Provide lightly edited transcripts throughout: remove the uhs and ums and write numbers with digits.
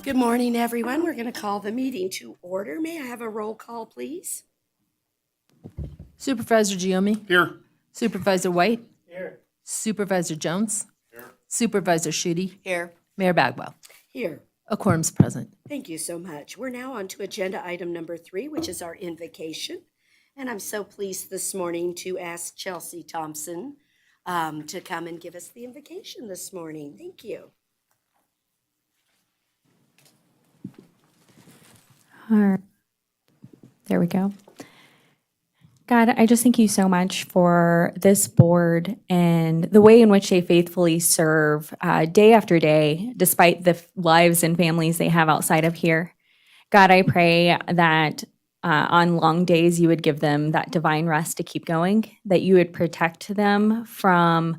Good morning, everyone. We're going to call the meeting to order. May I have a roll call, please? Supervisor Giomi? Here. Supervisor White? Here. Supervisor Jones? Here. Supervisor Schutte? Here. Mayor Bagwell? Here. A quorum's present. Thank you so much. We're now on to agenda item number 3, which is our invocation. And I'm so pleased this morning to ask Chelsea Thompson to come and give us the invocation this morning. Thank you. All right. There we go. God, I just thank you so much for this board and the way in which they faithfully serve day after day, despite the lives and families they have outside of here. God, I pray that on long days you would give them that divine rest to keep going, that you would protect them from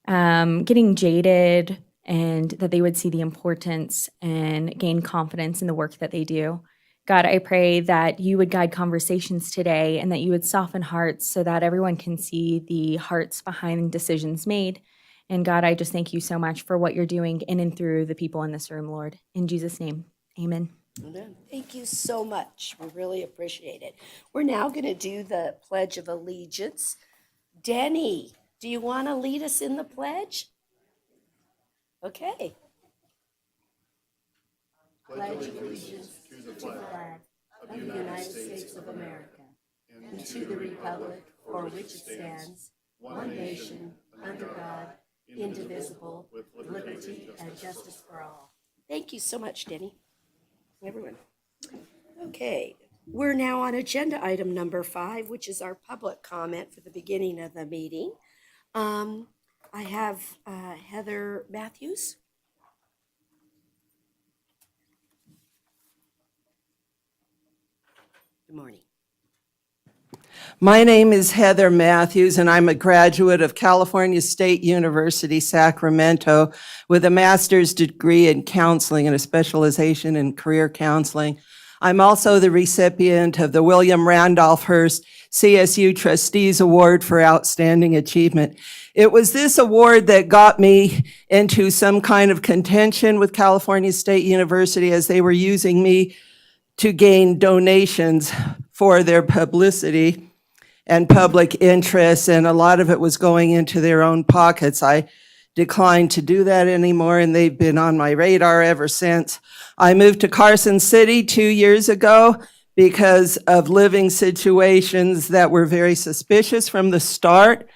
getting jaded, and that they would see the importance and gain confidence in the work that they do. God, I pray that you would guide conversations today and that you would soften hearts so that everyone can see the hearts behind decisions made. And God, I just thank you so much for what you're doing in and through the people in this room, Lord. In Jesus' name, amen. Amen. Thank you so much. We really appreciate it. We're now going to do the Pledge of Allegiance. Denny, do you want to lead us in the pledge? Okay. Pledge allegiance to the flag of the United States of America and to the republic for which it stands, one nation, under God, indivisible, with liberty and justice for all. Thank you so much, Denny. Everyone. Okay, we're now on agenda item number 5, which is our public comment for the beginning of the meeting. I have Heather Matthews. Good morning. My name is Heather Matthews, and I'm a graduate of California State University, Sacramento, with a master's degree in counseling and a specialization in career counseling. I'm also the recipient of the William Randolph Hearst CSU Trustees Award for Outstanding Achievement. It was this award that got me into some kind of contention with California State University as they were using me to gain donations for their publicity and public interest, and a lot of it was going into their own pockets. I declined to do that anymore, and they've been on my radar ever since. I moved to Carson City 2 years ago because of living situations that were very suspicious from the start,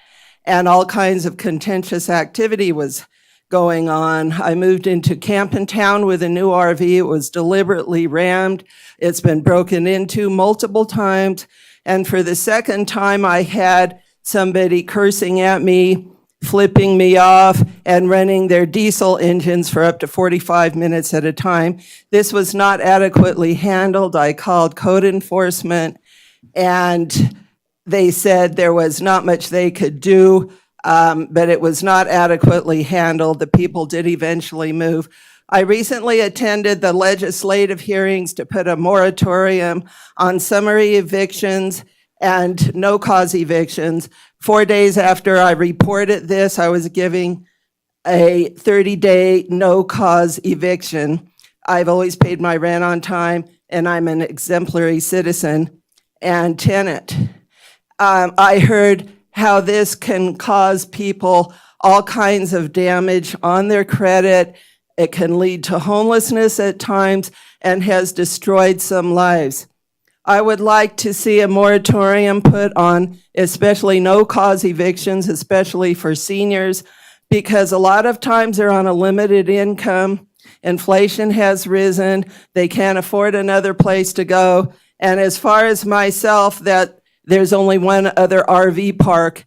and all kinds of contentious activity was going on. I moved into Camp Town with a new RV. It was deliberately rammed. It's been broken into multiple times. And for the second time, I had somebody cursing at me, flipping me off, and running their diesel engines for up to 45 minutes at a time. This was not adequately handled. I called code enforcement, and they said there was not much they could do, but it was not adequately handled. The people did eventually move. I recently attended the legislative hearings to put a moratorium on summary evictions and no-cause evictions. 4 days after I reported this, I was giving a 30-day no-cause eviction. I've always paid my rent on time, and I'm an exemplary citizen and tenant. I heard how this can cause people all kinds of damage on their credit. It can lead to homelessness at times and has destroyed some lives. I would like to see a moratorium put on especially no-cause evictions, especially for seniors, because a lot of times they're on a limited income. Inflation has risen. They can't afford another place to go. And as far as myself, that there's only one other RV park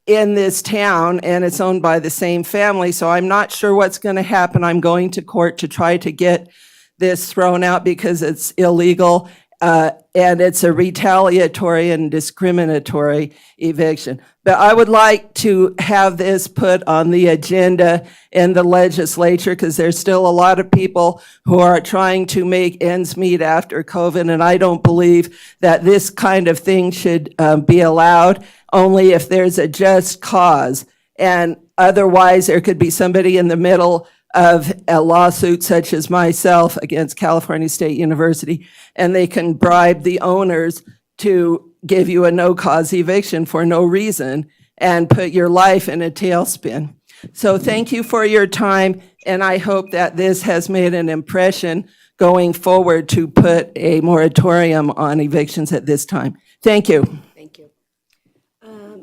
in this town, and it's owned by the same family, so I'm not sure what's going to happen. I'm going to court to try to get this thrown out because it's illegal, and it's a retaliatory and discriminatory eviction. But I would like to have this put on the agenda in the legislature because there's still a lot of people who are trying to make ends meet after COVID, and I don't believe that this kind of thing should be allowed only if there's a just cause. And otherwise, there could be somebody in the middle of a lawsuit such as myself against California State University, and they can bribe the owners to give you a no-cause eviction for no reason and put your life in a tailspin. So thank you for your time, and I hope that this has made an impression going forward to put a moratorium on evictions at this time. Thank you. Thank you.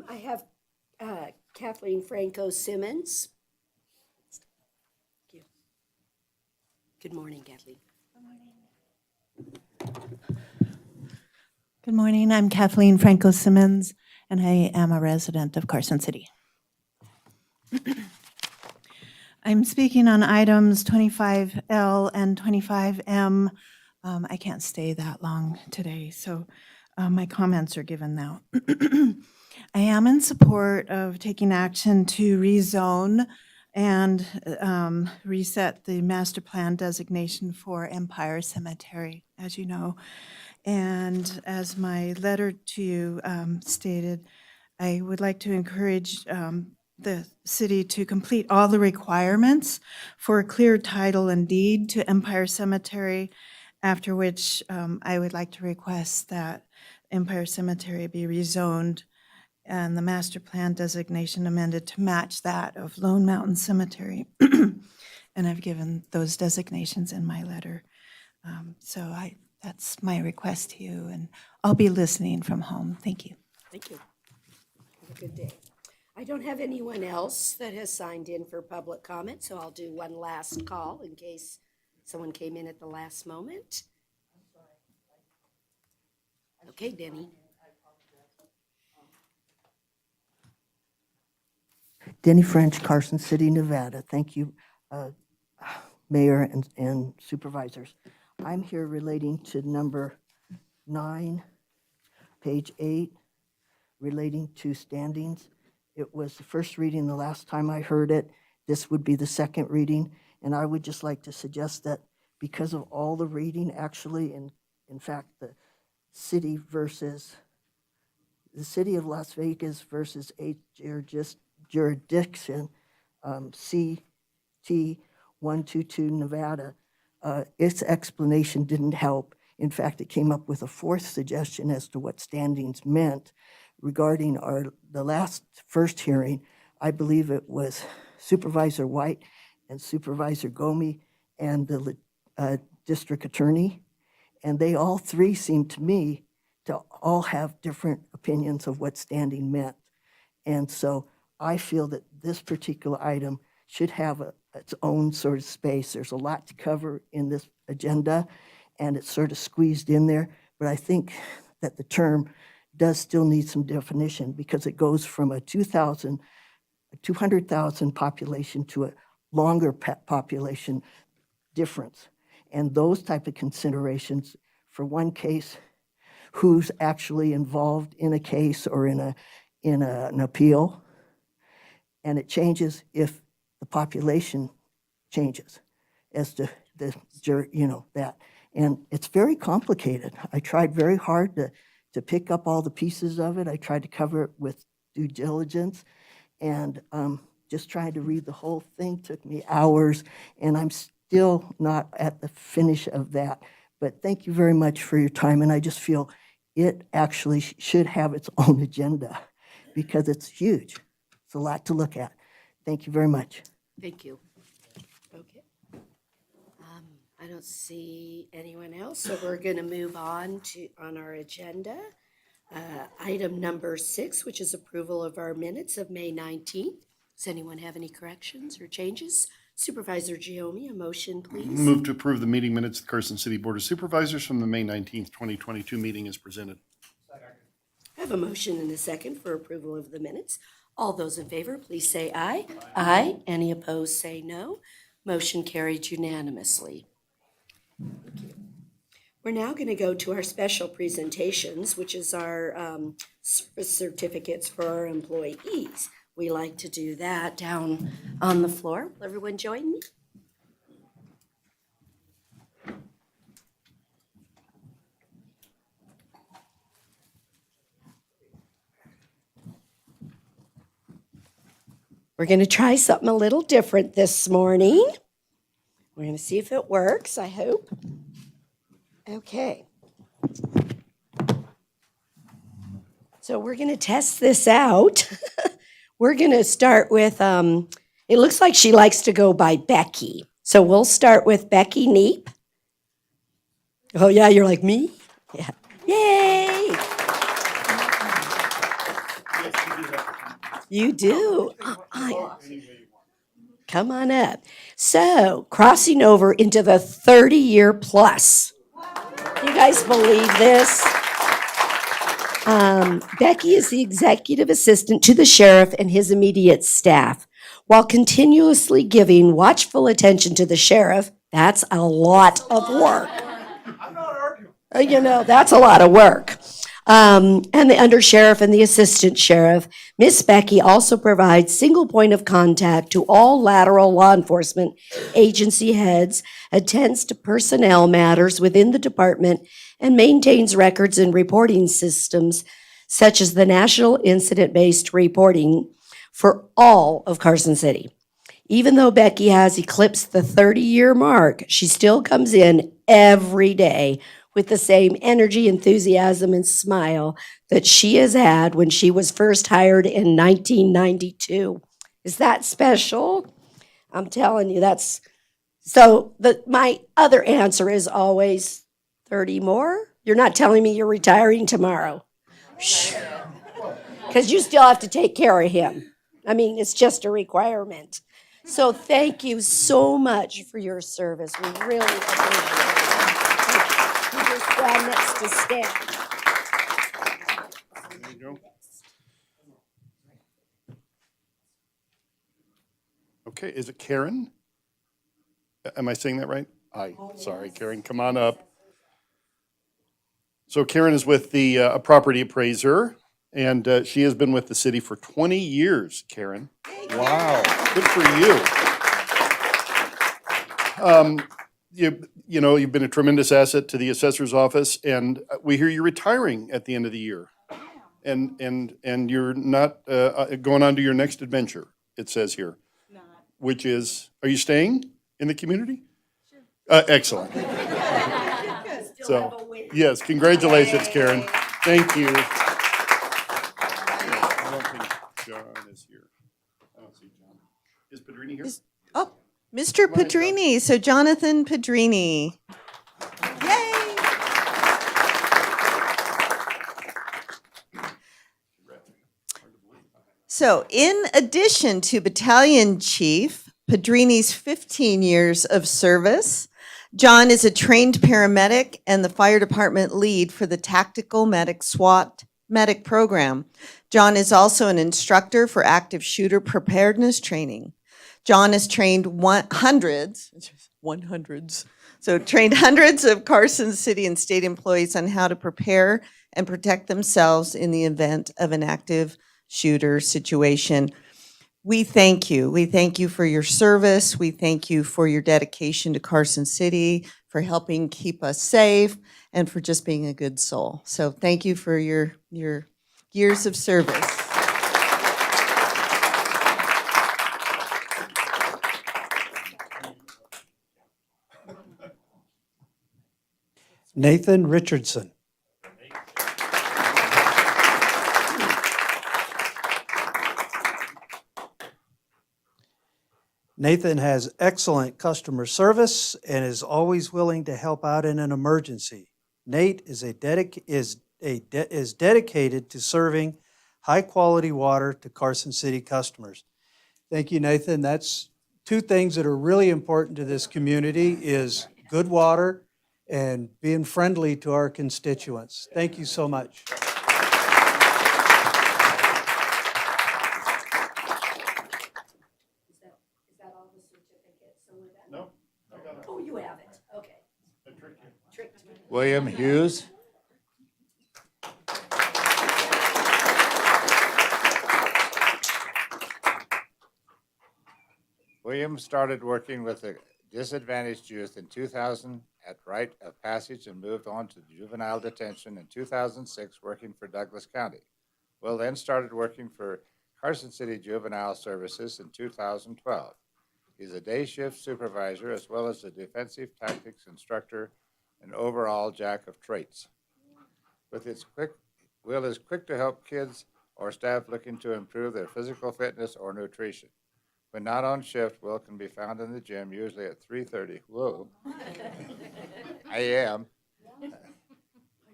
I have Kathleen Franco Simmons. Thank you. Good morning, Kathleen. Good morning. I'm Kathleen Franco Simmons, and I am a resident of Carson City. I'm speaking on items 25L and 25M. I can't stay that long today, so my comments are given now. I am in support of taking action to rezone and reset the master plan designation for Empire Cemetery, as you know. And as my letter to you stated, I would like to encourage the city to complete all the requirements for a clear title and deed to Empire Cemetery, after which I would like to request that Empire Cemetery be rezoned and the master plan designation amended to match that of Lone Mountain Cemetery. And I've given those designations in my letter. So that's my request to you, and I'll be listening from home. Thank you. Thank you. Have a good day. I don't have anyone else that has signed in for public comment, so I'll do one last call in case someone came in at the last moment. Okay, Denny. Denny French, Carson City, Nevada. Thank you, Mayor and Supervisors. I'm here relating to number 9, page 8, relating to standings. It was the first reading the last time I heard it. This would be the second reading, and I would just like to suggest that because of all the reading, actually, in fact, the city of Las Vegas versus jurisdiction, CT 122 Nevada, its explanation didn't help. In fact, it came up with a fourth suggestion as to what standings meant regarding the first hearing. I believe it was Supervisor White and Supervisor Gomi and the district attorney, and they all three seemed to me to all have different opinions of what standing meant. And so I feel that this particular item should have its own sort of space. There's a lot to cover in this agenda, and it's sort of squeezed in there, but I think that the term does still need some definition because it goes from a 200,000 population to a longer population difference. And those type of considerations for one case, who's actually involved in a case or in an appeal, and it changes if the population changes as to the that. And it's very complicated. I tried very hard to pick up all the pieces of it. I tried to cover it with due diligence, and just trying to read the whole thing took me hours, and I'm still not at the finish of that. But thank you very much for your time, and I just feel it actually should have its own agenda because it's huge. It's a lot to look at. Thank you very much. Thank you. Okay. I don't see anyone else, so we're going to move on our agenda. Item number 6, which is approval of our minutes of May 19th. Does anyone have any corrections or changes? Supervisor Giomi, a motion, please. Move to approve the meeting minutes of the Carson City Board of Supervisors from the May 19th, 2022 meeting as presented. I have a motion and a second for approval of the minutes. All those in favor, please say aye. Aye. Any opposed, say no. Motion carried unanimously. Thank you. We're now going to go to our special presentations, which is our service certificates for our employees. We like to do that down on the floor. Will everyone join me? We're going to try something a little different this morning. We're going to see if it works, I hope. Okay. So we're going to test this out. We're going to start with, it looks like she likes to go by Becky. So we'll start with Becky Neep. Oh, yeah, you're like me? Yeah. Yay! You do. Come on up. So, crossing over into the 30-year plus. You guys believe this? Becky is the executive assistant to the sheriff and his immediate staff. While continuously giving watchful attention to the sheriff, that's a lot of work. I'm not arguing. That's a lot of work. and the undersheriff and the assistant sheriff. Miss Becky also provides single point of contact to all lateral law enforcement agency heads, attends to personnel matters within the department, and maintains records and reporting systems such as the National Incident-Based Reporting for all of Carson City. Even though Becky has eclipsed the 30-year mark, she still comes in every day with the same energy, enthusiasm, and smile that she has had when she was first hired in 1992. Is that special? I'm telling you, that's so. My other answer is always 30 more. You're not telling me you're retiring tomorrow, because you still have to take care of him. I mean, it's just a requirement. So thank you so much for your service. We really appreciate it. You just stand next to Stan. There you go. Okay, is it Karen? Am I saying that right? Aye, sorry, Karen, come on up. So Karen is with the a property appraiser, and she has been with the city for 20 years, Karen. Wow. Good for you. You've been a tremendous asset to the assessor's office, and we hear you're retiring at the end of the year. And you're not going on to your next adventure, it says here. Which is, are you staying in the community? Sure. Excellent. So, yes, congratulations, Karen. Thank you. I don't think John is here. I don't see John. Is Padrini here? Oh, Mr. Padrini. So Jonathan Padrini. Yay! So in addition to Battalion Chief Padrini's 15 years of service, John is a trained paramedic and the fire department lead for the Tactical Medic SWAT Medic program. John is also an instructor for active shooter preparedness training. John has trained hundreds of Carson City and state employees on how to prepare and protect themselves in the event of an active shooter situation. We thank you. We thank you for your service. We thank you for your dedication to Carson City, for helping keep us safe, and for just being a good soul. So thank you for your years of service. Nathan Richardson. Nathan has excellent customer service and is always willing to help out in an emergency. Nate is dedicated to serving high-quality water to Carson City customers. Thank you, Nathan. That's two things that are really important to this community is good water and being friendly to our constituents. Thank you so much. No? I got it. Oh, you have it. Okay. I tricked you. Tricked me. William Hughes. William started working with the disadvantaged youth in 2000 at rite of passage and moved on to juvenile detention in 2006, working for Douglas County. Will then started working for Carson City Juvenile Services in 2012. He's a day shift supervisor as well as a defensive tactics instructor and overall jack of traits. Will is quick to help kids or staff looking to improve their physical fitness or nutrition. When not on shift, Will can be found in the gym, usually at 3:30. Whoa. a.m.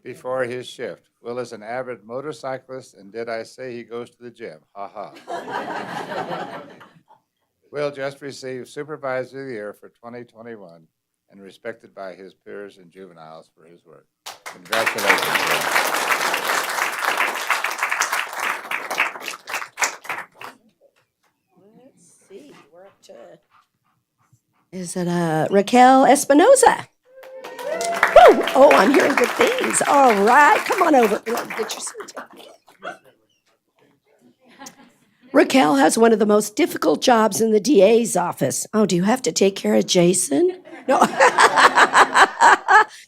before his shift. Will is an avid motorcyclist, and did I say he goes to the gym? Ha ha. Will just received Supervisor of the Year for 2021 and respected by his peers and juveniles for his work. Congratulations, Will. Let's see. We're up to. Is it Raquel Espinoza? Woo! Oh, I'm hearing good things. All right, come on over. Get your seat. Raquel has one of the most difficult jobs in the DA's office. Oh, do you have to take care of Jason? No.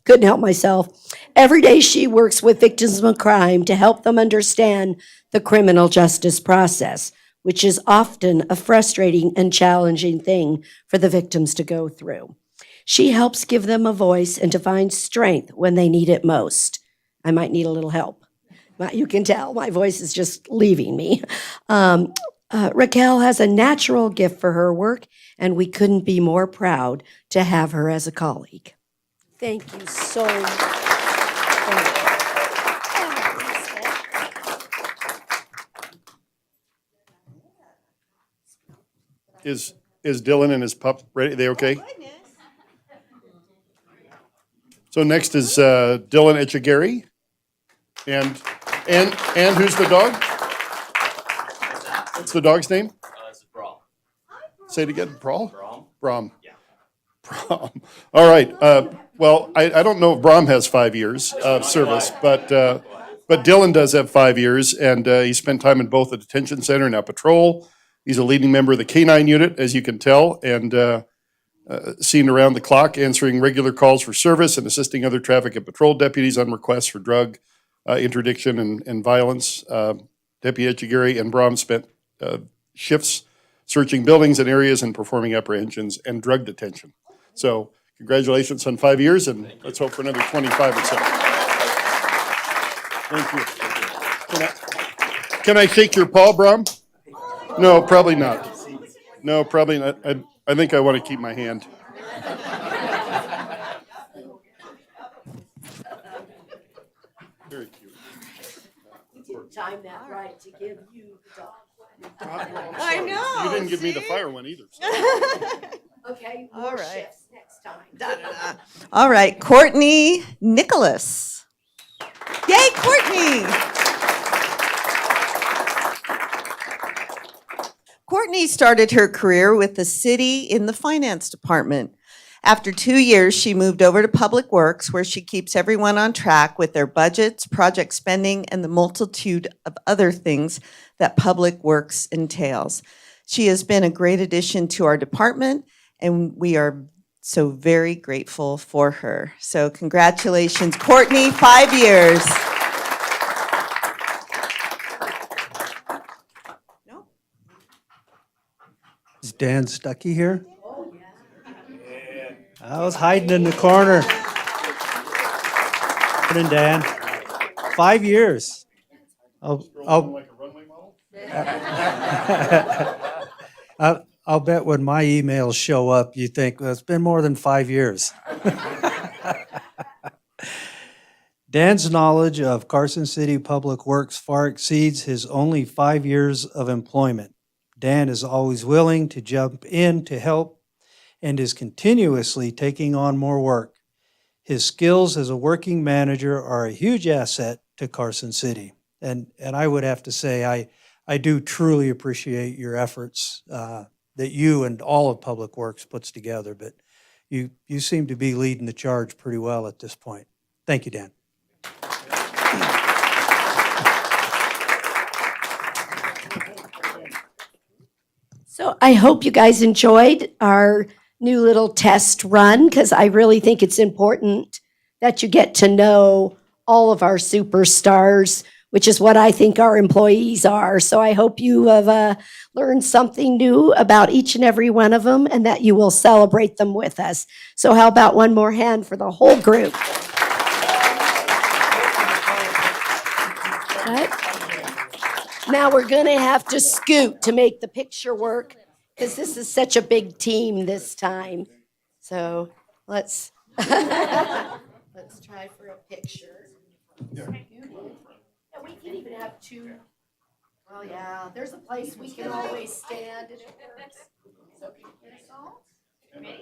Couldn't help myself. Every day she works with victims of crime to help them understand the criminal justice process, which is often a frustrating and challenging thing for the victims to go through. She helps give them a voice and to find strength when they need it most. I might need a little help. You can tell my voice is just leaving me. Raquel has a natural gift for her work, and we couldn't be more proud to have her as a colleague. Thank you so much. Is Dylan and his pup ready? They okay? So next is Dylan Etchegary. And who's the dog? What's the dog's name? It's Brawl. Say it again. Brawl? Brawl? Brom. Yeah. Brom. All right. Well, I don't know if Brom has 5 years of service, but Dylan does have 5 years, and he spent time in both the detention center and now patrol. He's a leading member of the K-9 unit, as you can tell, and seen around the clock, answering regular calls for service and assisting other traffic and patrol deputies on requests for drug interdiction and violence. Deputy Etchegary and Brom spent shifts searching buildings and areas and performing apprehensions and drug detention. So congratulations on 5 years, and let's hope for another 25 or so. Thank you. Can I shake your paw, Brom? No, probably not. No, probably not. I think I want to keep my hand. Very cute. You didn't time that right to give you the dog. I know. You didn't give me the fire one either. So. Okay, All more right. shifts next time. All right, Courtney Nicholas. Yay, Courtney! Courtney started her career with the city in the finance department. After 2 years, she moved over to Public Works, where she keeps everyone on track with their budgets, project spending, and the multitude of other things that Public Works entails. She has been a great addition to our department, and we are so very grateful for her. So congratulations, Courtney, 5 years. No? Is Dan Stuckey here? I was hiding in the corner. Morning, Dan. 5 years. I'll bet when my emails show up, you think, well, it's been more than 5 years. Dan's knowledge of Carson City Public Works far exceeds his only 5 years of employment. Dan is always willing to jump in to help and is continuously taking on more work. His skills as a working manager are a huge asset to Carson City. And I would have to say, I do truly appreciate your efforts that you and all of Public Works puts together, but you seem to be leading the charge pretty well at this point. Thank you, Dan. So I hope you guys enjoyed our new little test run, because I really think it's important that you get to know all of our superstars, which is what I think our employees are. So I hope you have learned something new about each and every one of them, and that you will celebrate them with us. So how about one more hand for the whole group? Right. Now we're going to have to scoot to make the picture work, because this is such a big team this time. So let's let's try for a picture. Yeah, we can even have two. Well, yeah, there's a place we can always stand and it works. So can you get us all? Ready?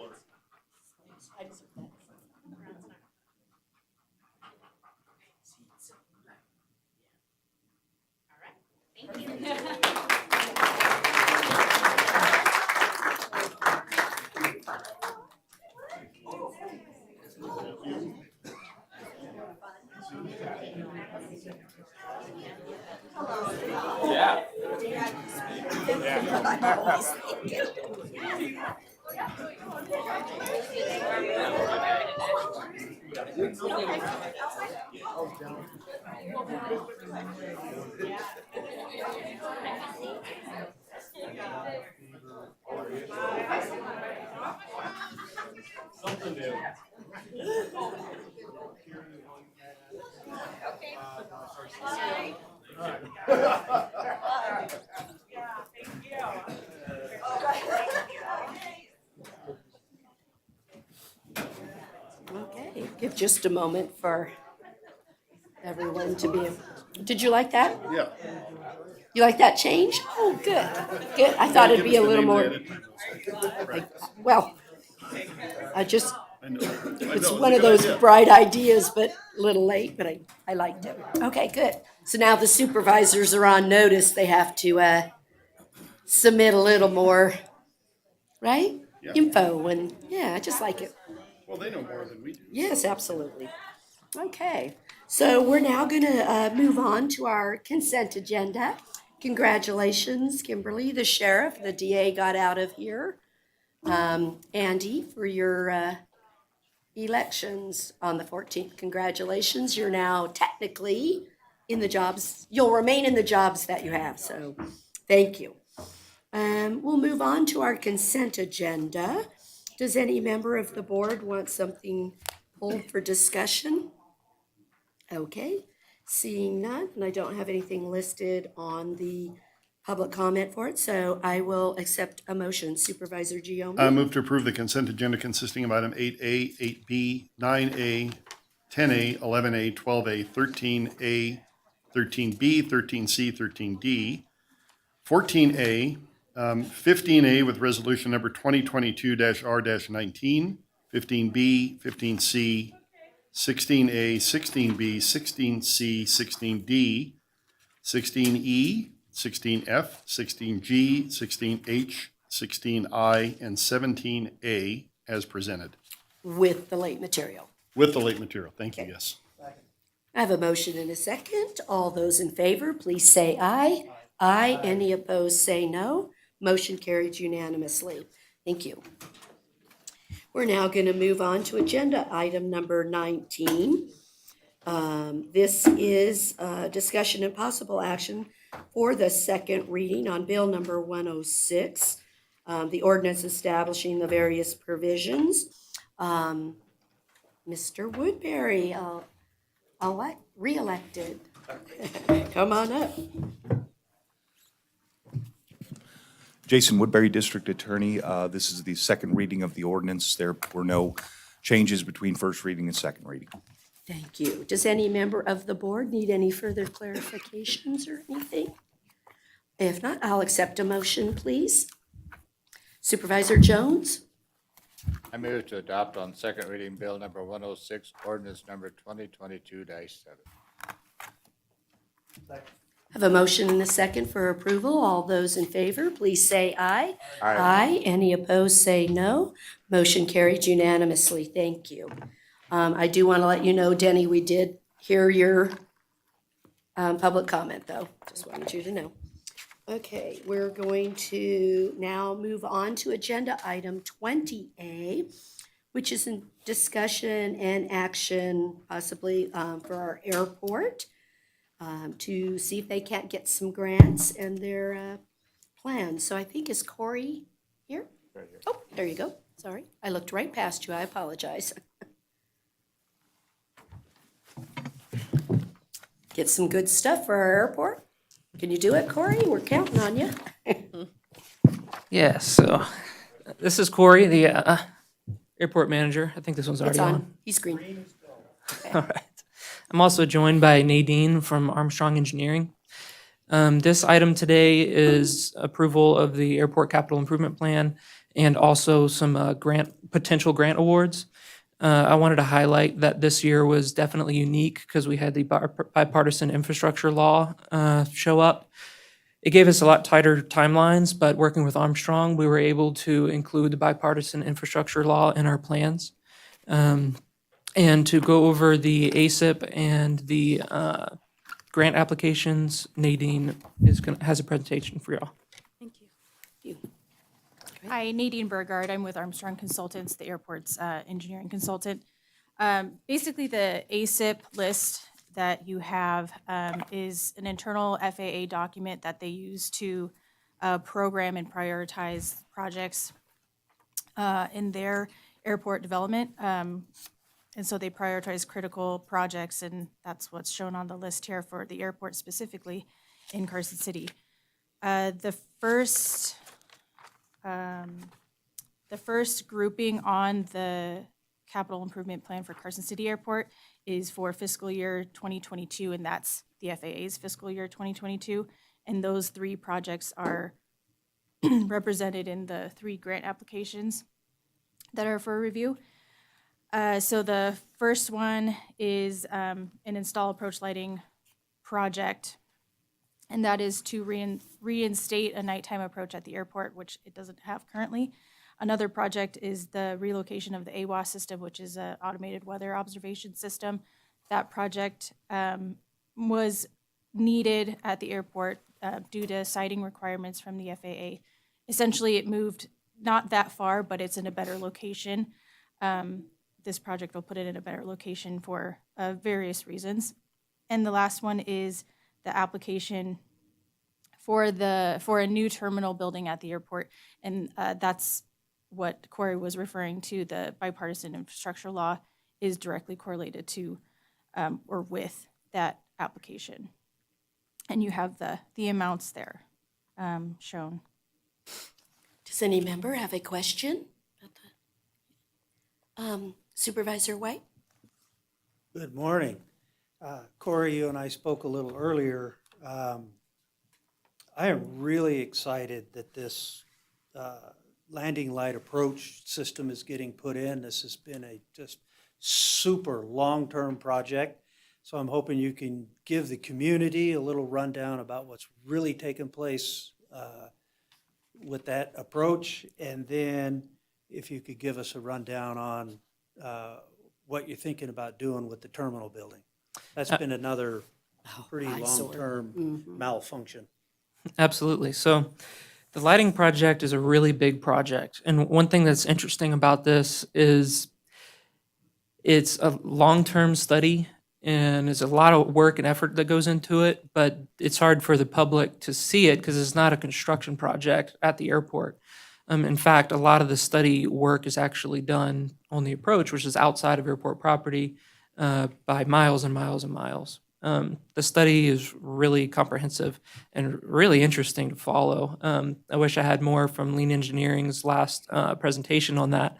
Okay, give just a moment for everyone to be. Did you like that? Yeah. You like that change? Oh, good, good. I thought it'd be a little more, well, I just, it's one of those bright ideas, but a little late, but I liked it. Okay, good. So now the supervisors are on notice. They have to submit a little more, right? Yeah. Info and, yeah, I just like it. Well, they know more than we do. Yes, absolutely. Okay, so we're now gonna move on to our consent agenda. Congratulations, Kimberly, the sheriff, the DA got out of here. Andy, for your elections on the 14th, congratulations. You're now technically in the jobs, you'll remain in the jobs that you have, so thank you. We'll move on to our consent agenda. Does any member of the board want something pulled for discussion? Okay, seeing none, and I don't have anything listed on the public comment for it, so I will accept a motion. Supervisor I Giomi? move to approve the consent agenda consisting of item 8A, 8B, 9A, 10A, 11A, 12A, 13A, 13B, 13C, 13D, 14A, 15A with resolution number 2022-R-19, 15B, 15C, 16A, 16B, 16C, 16D, 16E, 16F, 16G, 16H, 16I, and 17A as presented. With the late material. With the late material. Thank you, yes. I have a motion and a second. All those in favor, please say aye. Aye. Any opposed, say no. Motion carried unanimously. Thank you. We're now going to move on to agenda item number 19. This is discussion and possible action for the second reading on bill number 106, the ordinance establishing the various provisions. Mr. Woodbury, re-elected. Come on up. Jason Woodbury, District Attorney. This is the second reading of the ordinance. There were no changes between first reading and second reading. Thank you. Does any member of the board need any further clarifications or anything? If not, I'll accept a motion, please. Supervisor Jones? I move to adopt on second reading bill number 106, ordinance number 2022-7. I have a motion and a second for approval. All those in favor, please say aye. Aye. Any opposed, say no. Motion carried unanimously. Thank you. I do want to let you know, Denny, we did hear your public comment, though. Just wanted you to know. Okay, we're going to now move on to agenda item 20A, which is in discussion and action possibly for our airport to see if they can't get some grants and their plans. So I think, is Corey here? Right here. Oh, there you go. Sorry, I looked right past you. I apologize. Get some good stuff for our airport. Can you do it, Corey? We're counting on you. Yeah, so this is Corey, the airport manager. I think this one's It's already on. on. He's green. All right. I'm also joined by Nadine from Armstrong Engineering. This item today is approval of the airport capital improvement plan and also some potential grant awards. I wanted to highlight that this year was definitely unique because we had the bipartisan infrastructure law show up. It gave us a lot tighter timelines, but working with Armstrong, we were able to include the bipartisan infrastructure law in our plans. And to go over the ASIP and the grant applications. Nadine has a presentation for y'all. Thank you. You. Hi, Nadine Burgard. I'm with Armstrong Consultants, the airport's engineering consultant. Basically, the ASIP list that you have is an internal FAA document that they use to program and prioritize projects in their airport development. And so they prioritize critical projects, and that's what's shown on the list here for the airport specifically in Carson City. The first grouping on the capital improvement plan for Carson City Airport is for fiscal year 2022, and that's the FAA's fiscal year 2022. And those three projects are represented in the three grant applications that are for review. So the first one is an install approach lighting project, and that is to reinstate a nighttime approach at the airport, which it doesn't have currently. Another project is the relocation of the AWAS system, which is an automated weather observation system. That project was needed at the airport due to siting requirements from the FAA. Essentially, it moved not that far, but it's in a better location. This project will put it in a better location for various reasons. And the last one is the application for a new terminal building at the airport, and that's what Corey was referring to. The bipartisan infrastructure law is directly correlated to or with that application, and you have the amounts there shown. Does any member have a question? Supervisor White? Good morning. Corey, you and I spoke a little earlier. I am really excited that this landing light approach system is getting put in. This has been a just super long-term project. So I'm hoping you can give the community a little rundown about what's really taken place with that approach. And then if you could give us a rundown on what you're thinking about doing with the terminal building. That's been another pretty eyesore. long-term malfunction. Absolutely. So the lighting project is a really big project. And one thing that's interesting about this is it's a long-term study and there's a lot of work and effort that goes into it, but it's hard for the public to see it because it's not a construction project at the airport. In fact, a lot of the study work is actually done on the approach, which is outside of airport property by miles and miles and miles. The study is really comprehensive and really interesting to follow. I wish I had more from Lean Engineering's last presentation on that.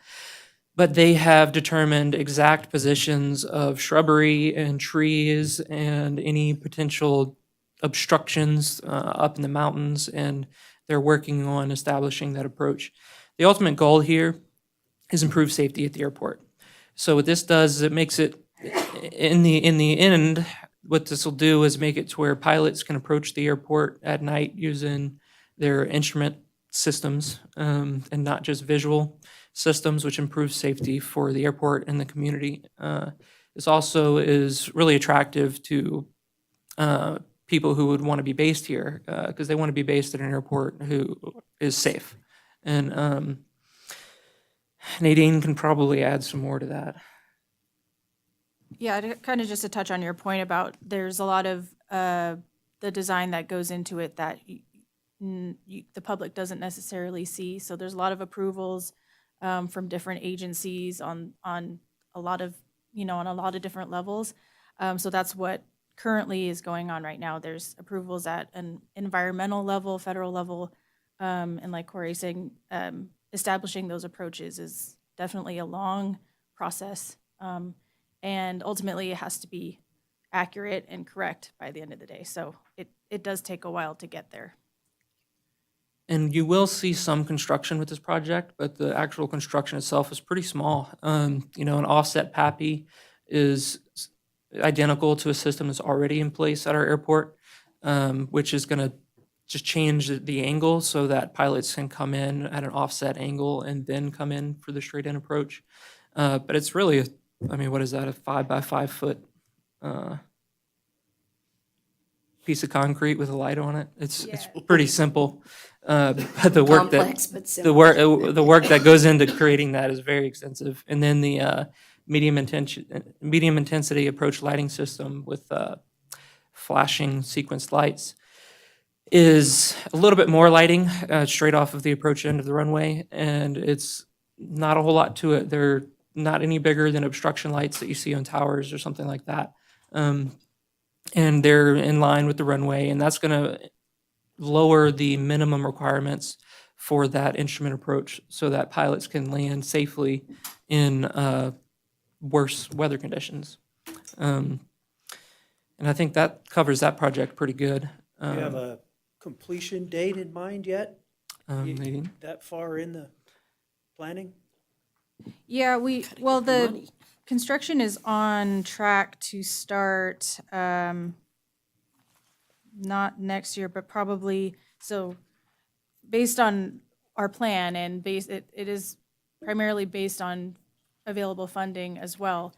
But they have determined exact positions of shrubbery and trees and any potential obstructions up in the mountains, and they're working on establishing that approach. The ultimate goal here is improved safety at the airport. So what this does is it makes it, in the end, what this will do is make it to where pilots can approach the airport at night using their instrument systems and not just visual systems, which improves safety for the airport and the community. This also is really attractive to people who would want to be based here because they want to be based at an airport who is safe. And Nadine can probably add some more to that. Yeah, kind of just to touch on your point about there's a lot of the design that goes into it that the public doesn't necessarily see. So there's a lot of approvals from different agencies on a lot of, on a lot of different levels. So that's what currently is going on right now. There's approvals at an environmental level, federal level, and like Corey's saying, establishing those approaches is definitely a long process. And ultimately, it has to be accurate and correct by the end of the day. So it does take a while to get there. And you will see some construction with this project, but the actual construction itself is pretty small. An offset PAPI is identical to a system that's already in place at our airport, which is going to just change the angle so that pilots can come in at an offset angle and then come in for the straight-in approach. But it's really, what is that, a 5 by 5 foot piece of concrete with a light on it. It's Yeah. pretty simple. But the work Complex, but the simple. work that goes into creating that is very extensive. And then the medium intensity approach lighting system with flashing sequenced lights is a little bit more lighting straight off of the approach end of the runway, and it's not a whole lot to it. They're not any bigger than obstruction lights that you see on towers or something like that. And they're in line with the runway, and that's going to lower the minimum requirements for that instrument approach so that pilots can land safely in worse weather conditions. And I think that covers that project pretty good. Do you have a completion date in mind yet? Nadine? That far in the planning? Yeah, the money. construction is on track to start, not next year, but probably, so based on our plan and it is primarily based on available funding as well.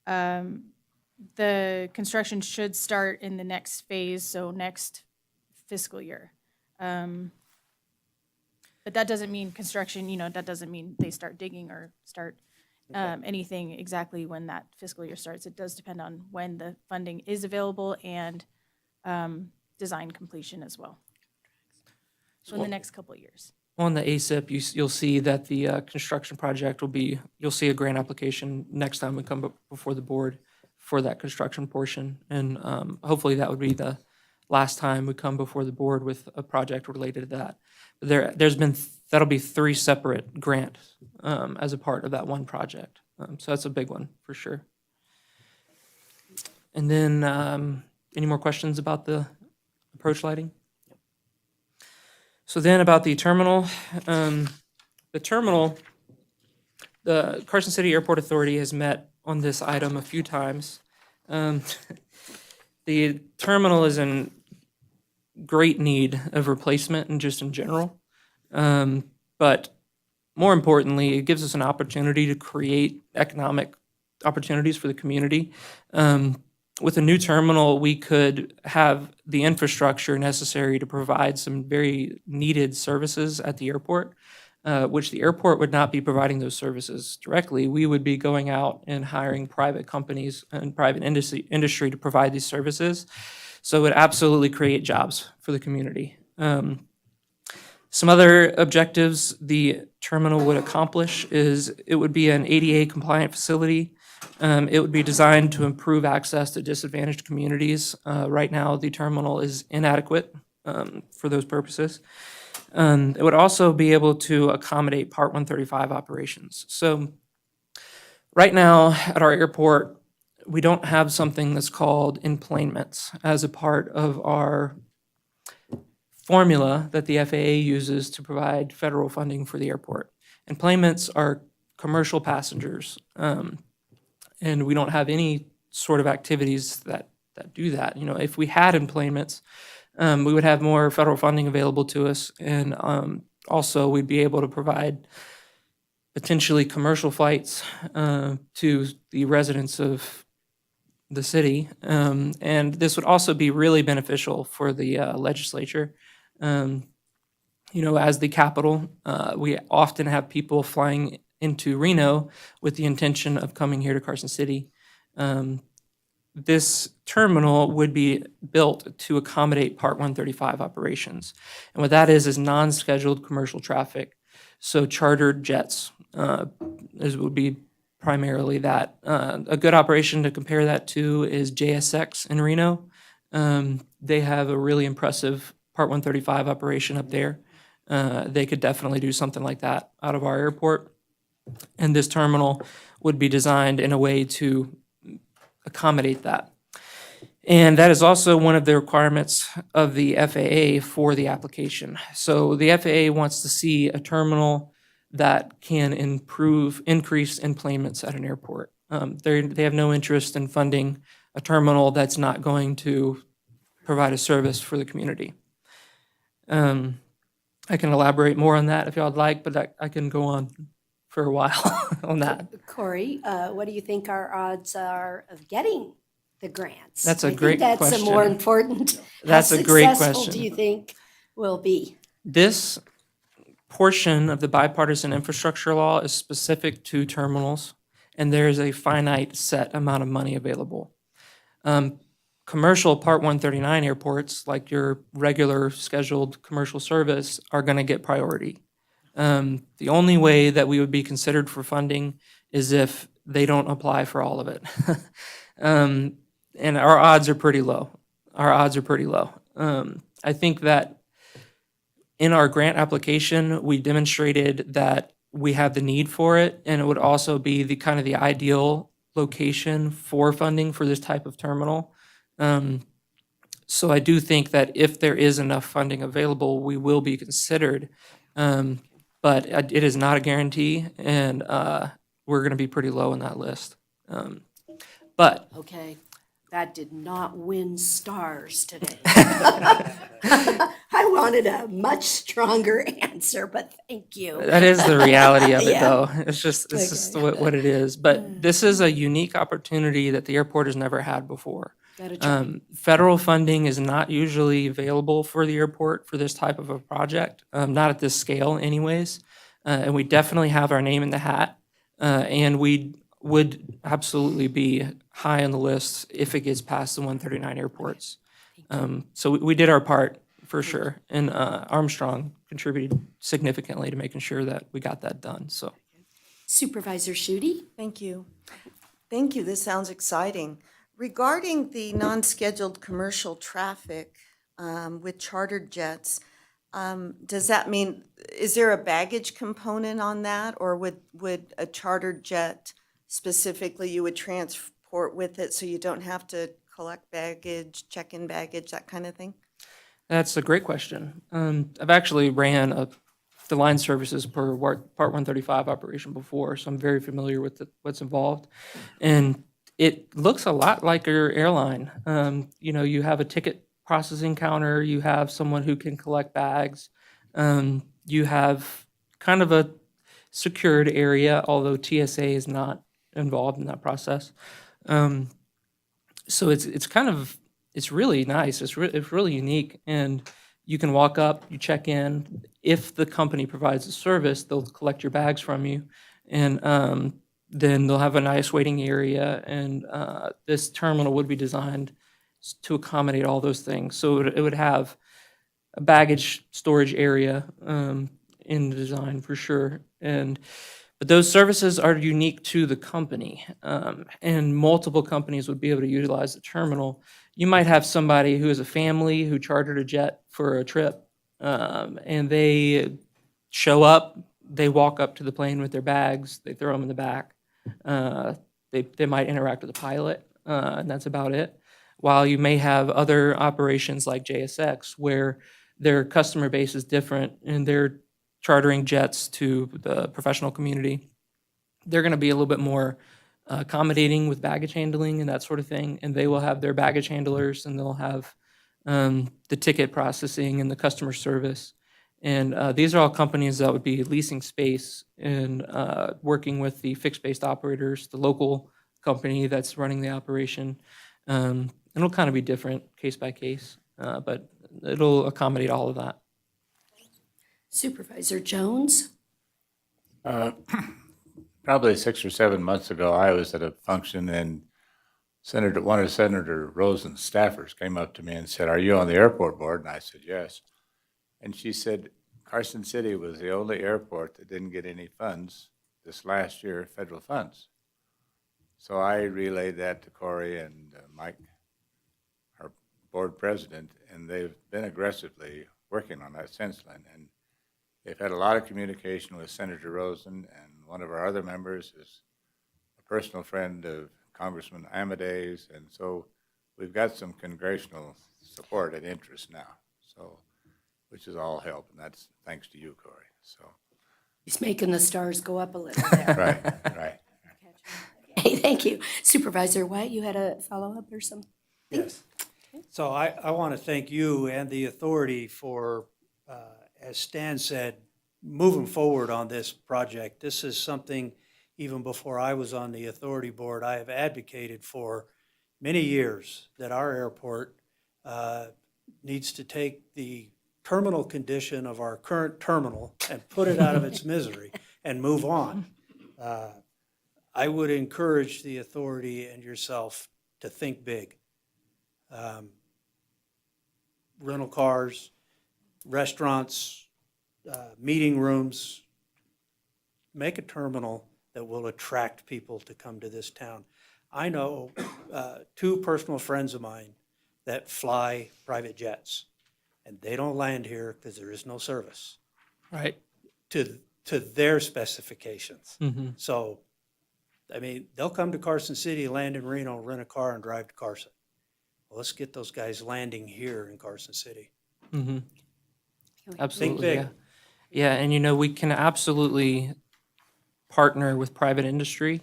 The construction should start in the next phase, so next fiscal year. But that doesn't mean construction, that doesn't mean they start digging or start anything exactly when that fiscal year starts. It does depend on when the funding is available and design completion as well. So in the next couple of years. On the ASIP, you'll see that the construction project you'll see a grant application next time we come before the board for that construction portion. And hopefully that would be the last time we come before the board with a project related to that. That'll be 3 separate grants as a part of that one project. So that's a big one for sure. And then any more questions about the approach lighting? So then about the terminal, the Carson City Airport Authority has met on this item a few times. The terminal is in great need of replacement and just in general. But more importantly, it gives us an opportunity to create economic opportunities for the community. With a new terminal, we could have the infrastructure necessary to provide some very needed services at the airport, which the airport would not be providing those services directly. We would be going out and hiring private companies and private industry to provide these services. So it would absolutely create jobs for the community. Some other objectives the terminal would accomplish is it would be an ADA compliant facility. It would be designed to improve access to disadvantaged communities. Right now, the terminal is inadequate for those purposes. It would also be able to accommodate Part 135 operations. So right now at our airport, we don't have something that's called enplanements as a part of our formula that the FAA uses to provide federal funding for the airport. Enplanements are commercial passengers, and we don't have any sort of activities that do that. If we had enplanements, we would have more federal funding available to us, and also we'd be able to provide potentially commercial flights to the residents of the city. And this would also be really beneficial for the legislature. As the capital, we often have people flying into Reno with the intention of coming here to Carson City. This terminal would be built to accommodate Part 135 operations. And what that is non-scheduled commercial traffic. So chartered jets would be primarily that. A good operation to compare that to is JSX in Reno. They have a really impressive Part 135 operation up there. They could definitely do something like that out of our airport. And this terminal would be designed in a way to accommodate that. And that is also one of the requirements of the FAA for the application. So the FAA wants to see a terminal that can increase enplanements at an airport. They have no interest in funding a terminal that's not going to provide a service for the community. I can elaborate more on that if y'all would like, but I can go on for a while on that. Corey, what do you think our odds are of getting the grants? That's a I think great that's a more question. important. That's How a great successful question. do you think will be? This portion of the bipartisan infrastructure law is specific to terminals, and there is a finite set amount of money available. Commercial Part 139 airports, like your regular scheduled commercial service, are going to get priority. The only way that we would be considered for funding is if they don't apply for all of it. And our odds are pretty low. I think that in our grant application, we demonstrated that we have the need for it, and it would also be the kind of the ideal location for funding for this type of terminal. So I do think that if there is enough funding available, we will be considered. But it is not a guarantee, and we're going to be pretty low in that list. But Okay, that did not win stars today. I wanted a much stronger answer, but thank you. that is the reality of it, Yeah. though. It's just what it is. But this is a unique opportunity that the airport has never had before. Gotta try. Federal funding is not usually available for the airport for this type of a project, not at this scale anyways. And we definitely have our name in the hat. And we would absolutely be high on the list if it gets past the 139 airports. So we did our part for sure. And Armstrong contributed significantly to making sure that we got that done. So Supervisor Schutte? Thank you. Thank you. This sounds exciting. Regarding the non-scheduled commercial traffic with chartered jets, does that mean, is there a baggage component on that? Or would a chartered jet specifically you would transport with it so you don't have to collect baggage, check in baggage, that kind of thing? that's a great question. I've actually ran the line services per Part 135 operation before, so I'm very familiar with what's involved. And it looks a lot like your airline. You have a ticket processing counter, you have someone who can collect bags, you have kind of a secured area, although TSA is not involved in that process. So it's really nice. It's really unique, and you can walk up, you check in. If the company provides a service, they'll collect your bags from you, and then they'll have a nice waiting area. And this terminal would be designed to accommodate all those things. So it would have a baggage storage area in the design for sure. But those services are unique to the company, and multiple companies would be able to utilize the terminal. You might have somebody who is a family who chartered a jet for a trip, and they show up, they walk up to the plane with their bags, they throw them in the back. They might interact with the pilot, and that's about it. While you may have other operations like JSX, where their customer base is different and they're chartering jets to the professional community, they're going to be a little bit more accommodating with baggage handling and that sort of thing. And they will have their baggage handlers, and they'll have the ticket processing and the customer service. And these are all companies that would be leasing space and working with the fixed-based operators, the local company that's running the operation. It'll kind of be different case by case, but it'll accommodate all of that. Supervisor Jones? Probably 6 or 7 months ago, I was at a function, and one of Senator Rosen's staffers came up to me and said, "Are you on the airport board?" And I said, "Yes." And she said, Carson City was the only airport that didn't get any funds this last year, federal funds. So I relayed that to Corey and Mike, our board president, and they've been aggressively working on that since then. And they've had a lot of communication with Senator Rosen, and one of our other members is a personal friend of Congressman Amadeus, and so we've got some congressional support and interest now, so, which is all help, and that's thanks to you, Corey. So, He's making the stars go up a little there. right. Hey, thank you. Supervisor White, you had a follow-up or something? Yes. So I want to thank you and the authority for, as Stan said, moving forward on this project. This is something, even before I was on the authority board, I have advocated for many years that our airport needs to take the terminal condition of our current terminal and put it out of its misery and move on. I would encourage the authority and yourself to think big. Rental cars, restaurants, meeting rooms, make a terminal that will attract people to come to this town. I know two personal friends of mine that fly private jets, and they don't land here because there is no service Right. to their specifications. Mm-hmm. So, I mean, they'll come to Carson City, land in Reno, rent a car, and drive to Carson. Well, let's get those guys landing here in Carson City. Mm-hmm. Absolutely. big. Yeah. Yeah, and we can absolutely partner with private industry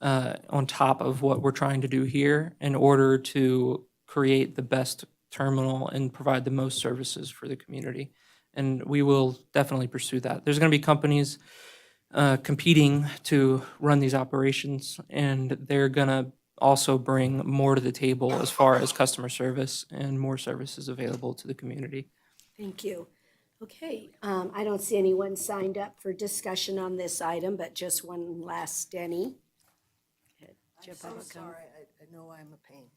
on top of what we're trying to do here in order to create the best terminal and provide the most services for the community. And we will definitely pursue that. There's going to be companies competing to run these operations, and they're going to also bring more to the table as far as customer service and more services available to the community. Thank you. Okay, I don't see anyone signed up for discussion on this item, but just one last Denny. I'm so sorry, I know I'm a pain.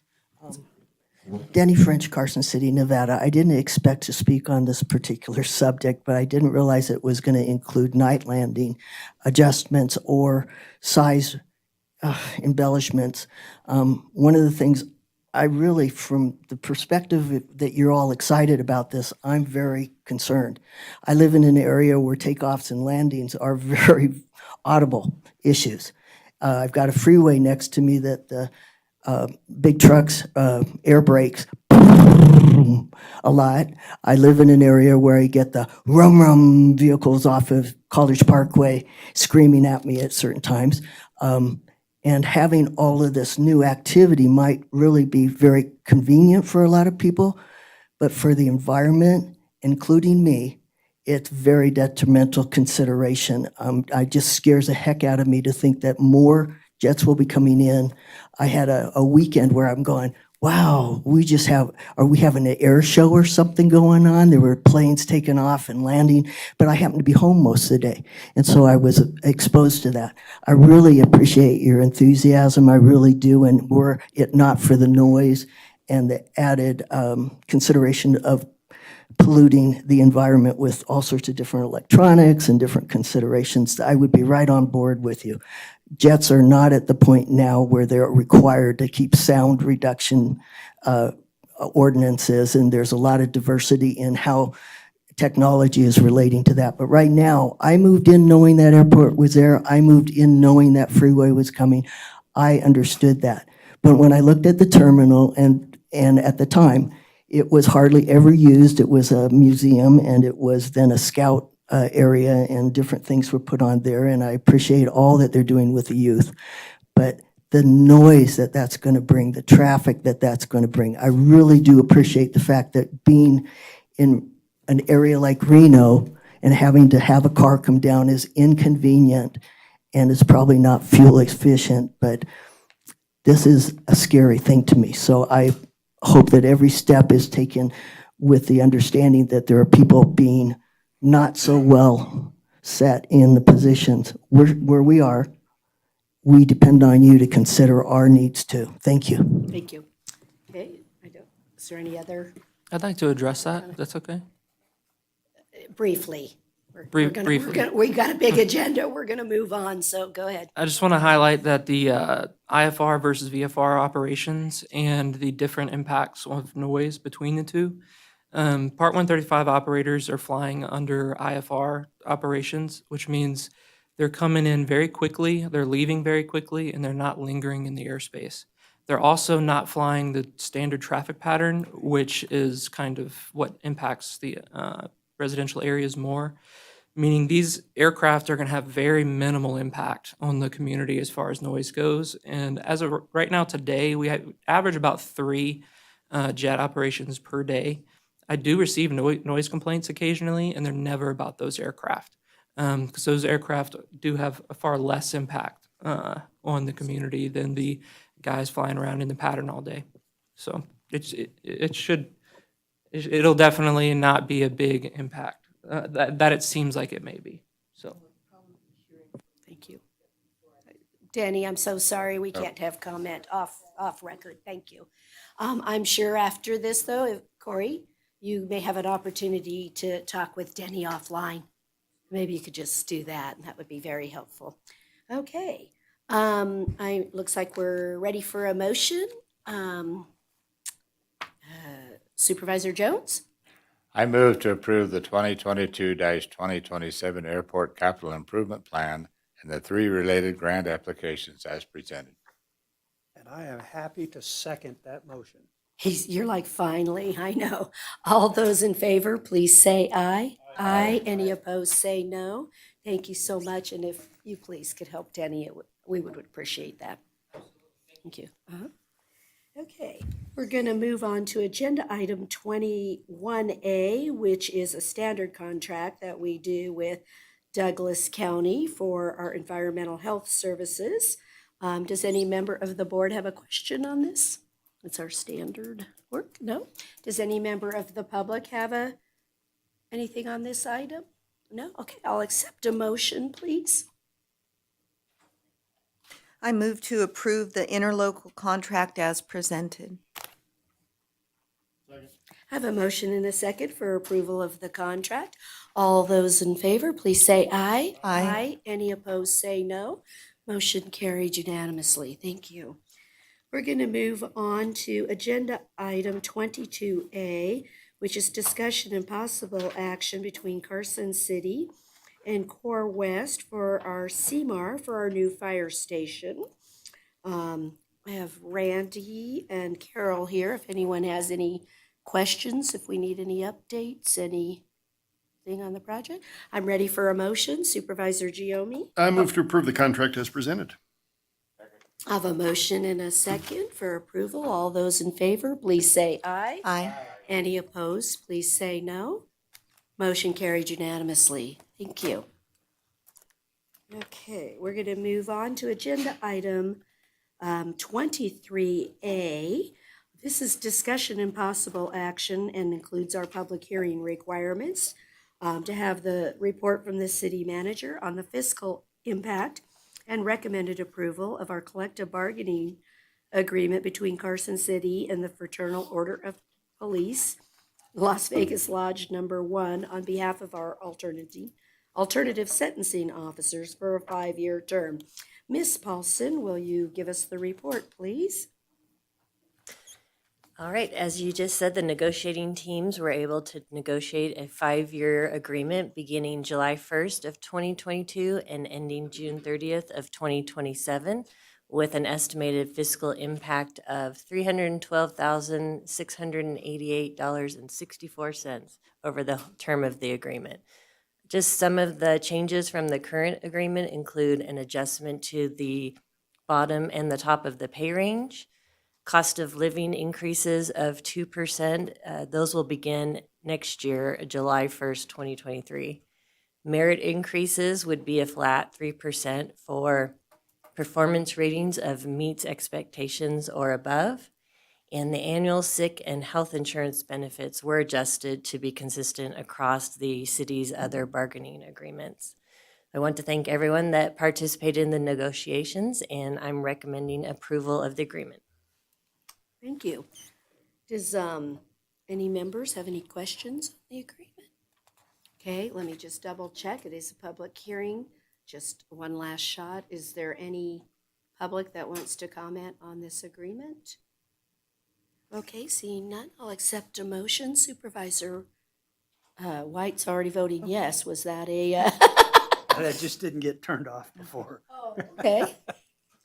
Denny French, Carson City, Nevada. I didn't expect to speak on this particular subject, but I didn't realize it was going to include night landing adjustments or size embellishments. One of the things I really, from the perspective that you're all excited about this, I'm very concerned. I live in an area where takeoffs and landings are very audible issues. I've got a freeway next to me that the big trucks, air brakes a lot. I live in an area where I get the rum vehicles off of College Parkway screaming at me at certain times. And having all of this new activity might really be very convenient for a lot of people, but for the environment, including me, it's very detrimental consideration. It just scares the heck out of me to think that more jets will be coming in. I had a weekend where I'm going, wow, are we having an air show or something going on? There were planes taking off and landing, but I happened to be home most of the day. And so I was exposed to that. I really appreciate your enthusiasm, I really do. And were it not for the noise and the added consideration of polluting the environment with all sorts of different electronics and different considerations, I would be right on board with you. Jets are not at the point now where they're required to keep sound reduction ordinances, and there's a lot of diversity in how technology is relating to that. But right now, I moved in knowing that airport was there. I moved in knowing that freeway was coming. I understood that. But when I looked at the terminal, and at the time, it was hardly ever used. It was a museum, and it was then a scout area, and different things were put on there, and I appreciate all that they're doing with the youth. But the noise that that's going to bring, the traffic that that's going to bring, I really do appreciate the fact that being in an area like Reno and having to have a car come down is inconvenient and is probably not fuel efficient, but this is a scary thing to me. So I hope that every step is taken with the understanding that there are people being not so well set in the positions where we are. We depend on you to consider our needs too. Thank you. Thank you. Okay, is there any other, I'd like to address that, if that's okay. briefly? Briefly. We got a big agenda, we're gonna move on, so go ahead. I just want to highlight that the IFR versus VFR operations and the different impacts of noise between the two. Part 135 operators are flying under IFR operations, which means they're coming in very quickly, they're leaving very quickly, and they're not lingering in the airspace. They're also not flying the standard traffic pattern, which is kind of what impacts the residential areas more, meaning these aircraft are going to have very minimal impact on the community as far as noise goes. And as of right now today, we average about 3 jet operations per day. I do receive noise complaints occasionally, and they're never about those aircraft, because those aircraft do have a far less impact on the community than the guys flying around in the pattern all day. So it'll definitely not be a big impact, that it seems like it may be, so. Thank you. Danny, I'm so sorry, we can't have comment off record. Thank you. I'm sure after this, though, if Corey, you may have an opportunity to talk with Denny offline. Maybe you could just do that, and that would be very helpful. Okay. Looks like we're ready for a motion. Supervisor Jones? I move to approve the 2022-2027 Airport Capital Improvement Plan and the 3 related grant applications as presented. And I am happy to second that motion. You're like, finally, I know. All those in favor, please say aye. Aye. Any opposed, say no. Thank you so much, and if you please could help Denny, we would appreciate that. Thank you. Okay, we're going to move on to agenda item 21A, which is a standard contract that we do with Douglas County for our environmental health services. Does any member of the board have a question on this? It's our standard work. No? Does any member of the public have anything on this item? No? Okay, I'll accept a motion, please. I move to approve the interlocal contract as presented. I have a motion and a second for approval of the contract. All those in favor, please say aye. Aye. Any opposed, say no. Motion carried unanimously. Thank you. We're going to move on to agenda item 22A, which is discussion and possible action between Carson City and Core West for our CMAR for our new fire station. I have Randy and Carol here if anyone has any questions, if we need any updates, anything on the project. I'm ready for a motion. Supervisor Giomi? I move to approve the contract as presented. I have a motion and a second for approval. All those in favor, please say aye. Aye. Any opposed, please say no. Motion carried unanimously. Thank you. Okay, we're going to move on to agenda item 23A. This is discussion and possible action and includes our public hearing requirements to have the report from the city manager on the fiscal impact and recommended approval of our collective bargaining agreement between Carson City and the Fraternal Order of Police, Las Vegas Lodge Number 1, on behalf of our alternative sentencing officers for a 5-year term. Ms. Paulson, will you give us the report, please? All right, as you just said, the negotiating teams were able to negotiate a 5-year agreement beginning July 1st of 2022 and ending June 30th of 2027 with an estimated fiscal impact of $312,688.64 over the term of the agreement. Just some of the changes from the current agreement include an adjustment to the bottom and the top of the pay range, cost of living increases of 2%. Those will begin next year, July 1st, 2023. Merit increases would be a flat 3% for performance ratings of meets expectations or above. And the annual sick and health insurance benefits were adjusted to be consistent across the city's other bargaining agreements. I want to thank everyone that participated in the negotiations, and I'm recommending approval of the agreement. Thank you. Does any members have any questions on the agreement? Okay, let me just double check. It is a public hearing. Just one last shot. Is there any public that wants to comment on this agreement? Okay, seeing none, I'll accept a motion. Supervisor White's already voting yes. Was that a? That just didn't get turned off before. Okay.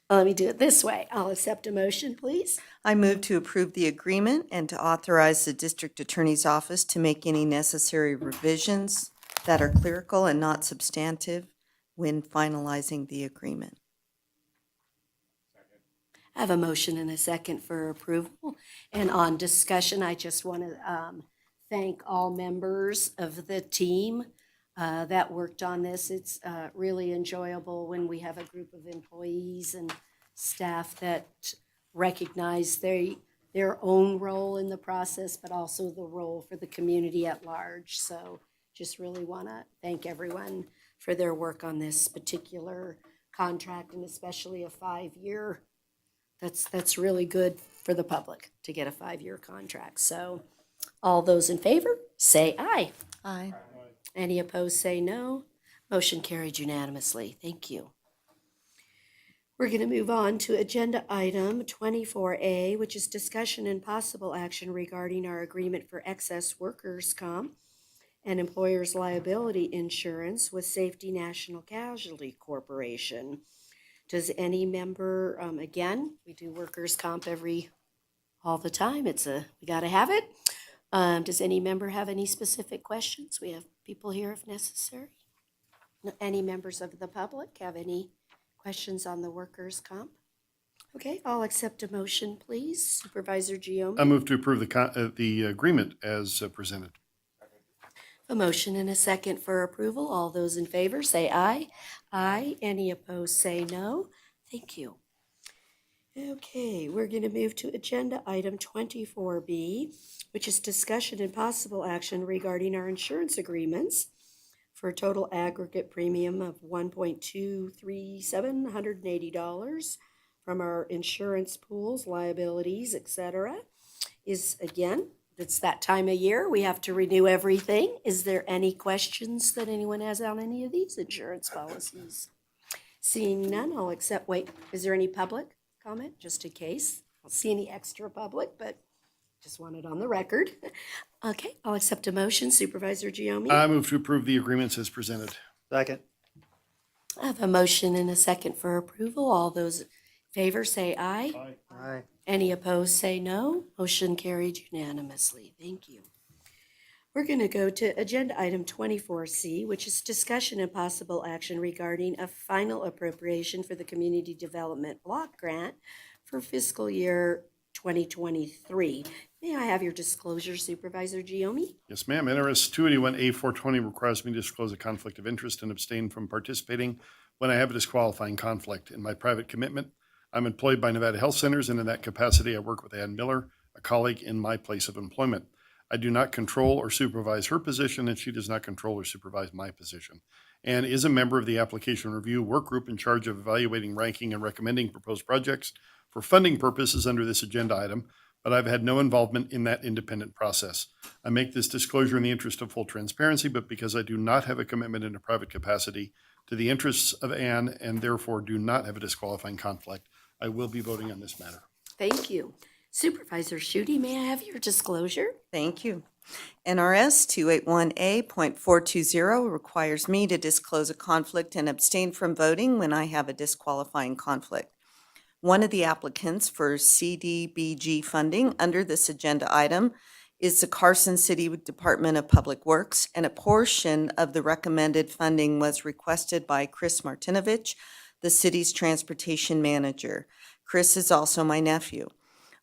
Well, let me do it this way. I'll accept a motion, please. I move to approve the agreement and to authorize the district attorney's office to make any necessary revisions that are clerical and not substantive when finalizing the agreement. I have a motion and a second for approval. And on discussion, I just want to thank all members of the team that worked on this. It's really enjoyable when we have a group of employees and staff that recognize their own role in the process, but also the role for the community at large. So just really want to thank everyone for their work on this particular contract, and especially a 5-year. That's really good for the public to get a 5-year contract. So all those in favor, say aye. Aye. Any opposed, say no. Motion carried unanimously. Thank you. We're going to move on to agenda item 24A, which is discussion and possible action regarding our agreement for excess workers' comp and employers' liability insurance with Safety National Casualty Corporation. Does any member, again, we do workers' comp all the time. We got to have it. Does any member have any specific questions? We have people here if necessary. Any members of the public have any questions on the workers' comp? Okay, I'll accept a motion, please. Supervisor Giomi. I move to approve the agreement as presented. A motion and a second for approval. All those in favor say aye. Aye. Any opposed say no. Thank you. Okay, we're going to move to agenda item 24B, which is discussion and possible action regarding our insurance agreements for a total aggregate premium of $1.23780 from our insurance pools, liabilities, etc. It's that time of year. We have to renew everything. Is there any questions that anyone has on any of these insurance policies? Seeing none, I'll accept. Wait, is there any public comment, just in case? I don't see any extra public, but just want it on the record. Okay, I'll accept a motion. Supervisor Giomi. I move to approve the agreements as presented. Second. I have a motion and a second for approval. All those in favor say aye. Aye. Any opposed say no. Motion carried unanimously. Thank you. We're going to go to agenda item 24C, which is discussion and possible action regarding a final appropriation for the Community Development Block Grant for fiscal year 2023. May I have your disclosure, Supervisor Giomi? Yes, ma'am. NRS 281A420 requires me to disclose a conflict of interest and abstain from participating when I have a disqualifying conflict. In my private commitment, I'm employed by Nevada Health Centers, and in that capacity, I work with Ann Miller, a colleague in my place of employment. I do not control or supervise her position, and she does not control or supervise my position. Ann is a member of the application review work group in charge of evaluating, ranking, and recommending proposed projects for funding purposes under this agenda item, but I've had no involvement in that independent process. I make this disclosure in the interest of full transparency, but because I do not have a commitment in a private capacity to the interests of Ann and therefore do not have a disqualifying conflict, I will be voting on this matter. Thank you. Supervisor Schutte, may I have your disclosure? Thank you. NRS 281A.420 requires me to disclose a conflict and abstain from voting when I have a disqualifying conflict. One of the applicants for CDBG funding under this agenda item is the Carson City Department of Public Works, and a portion of the recommended funding was requested by Chris Martinovich, the city's transportation manager. Chris is also my nephew.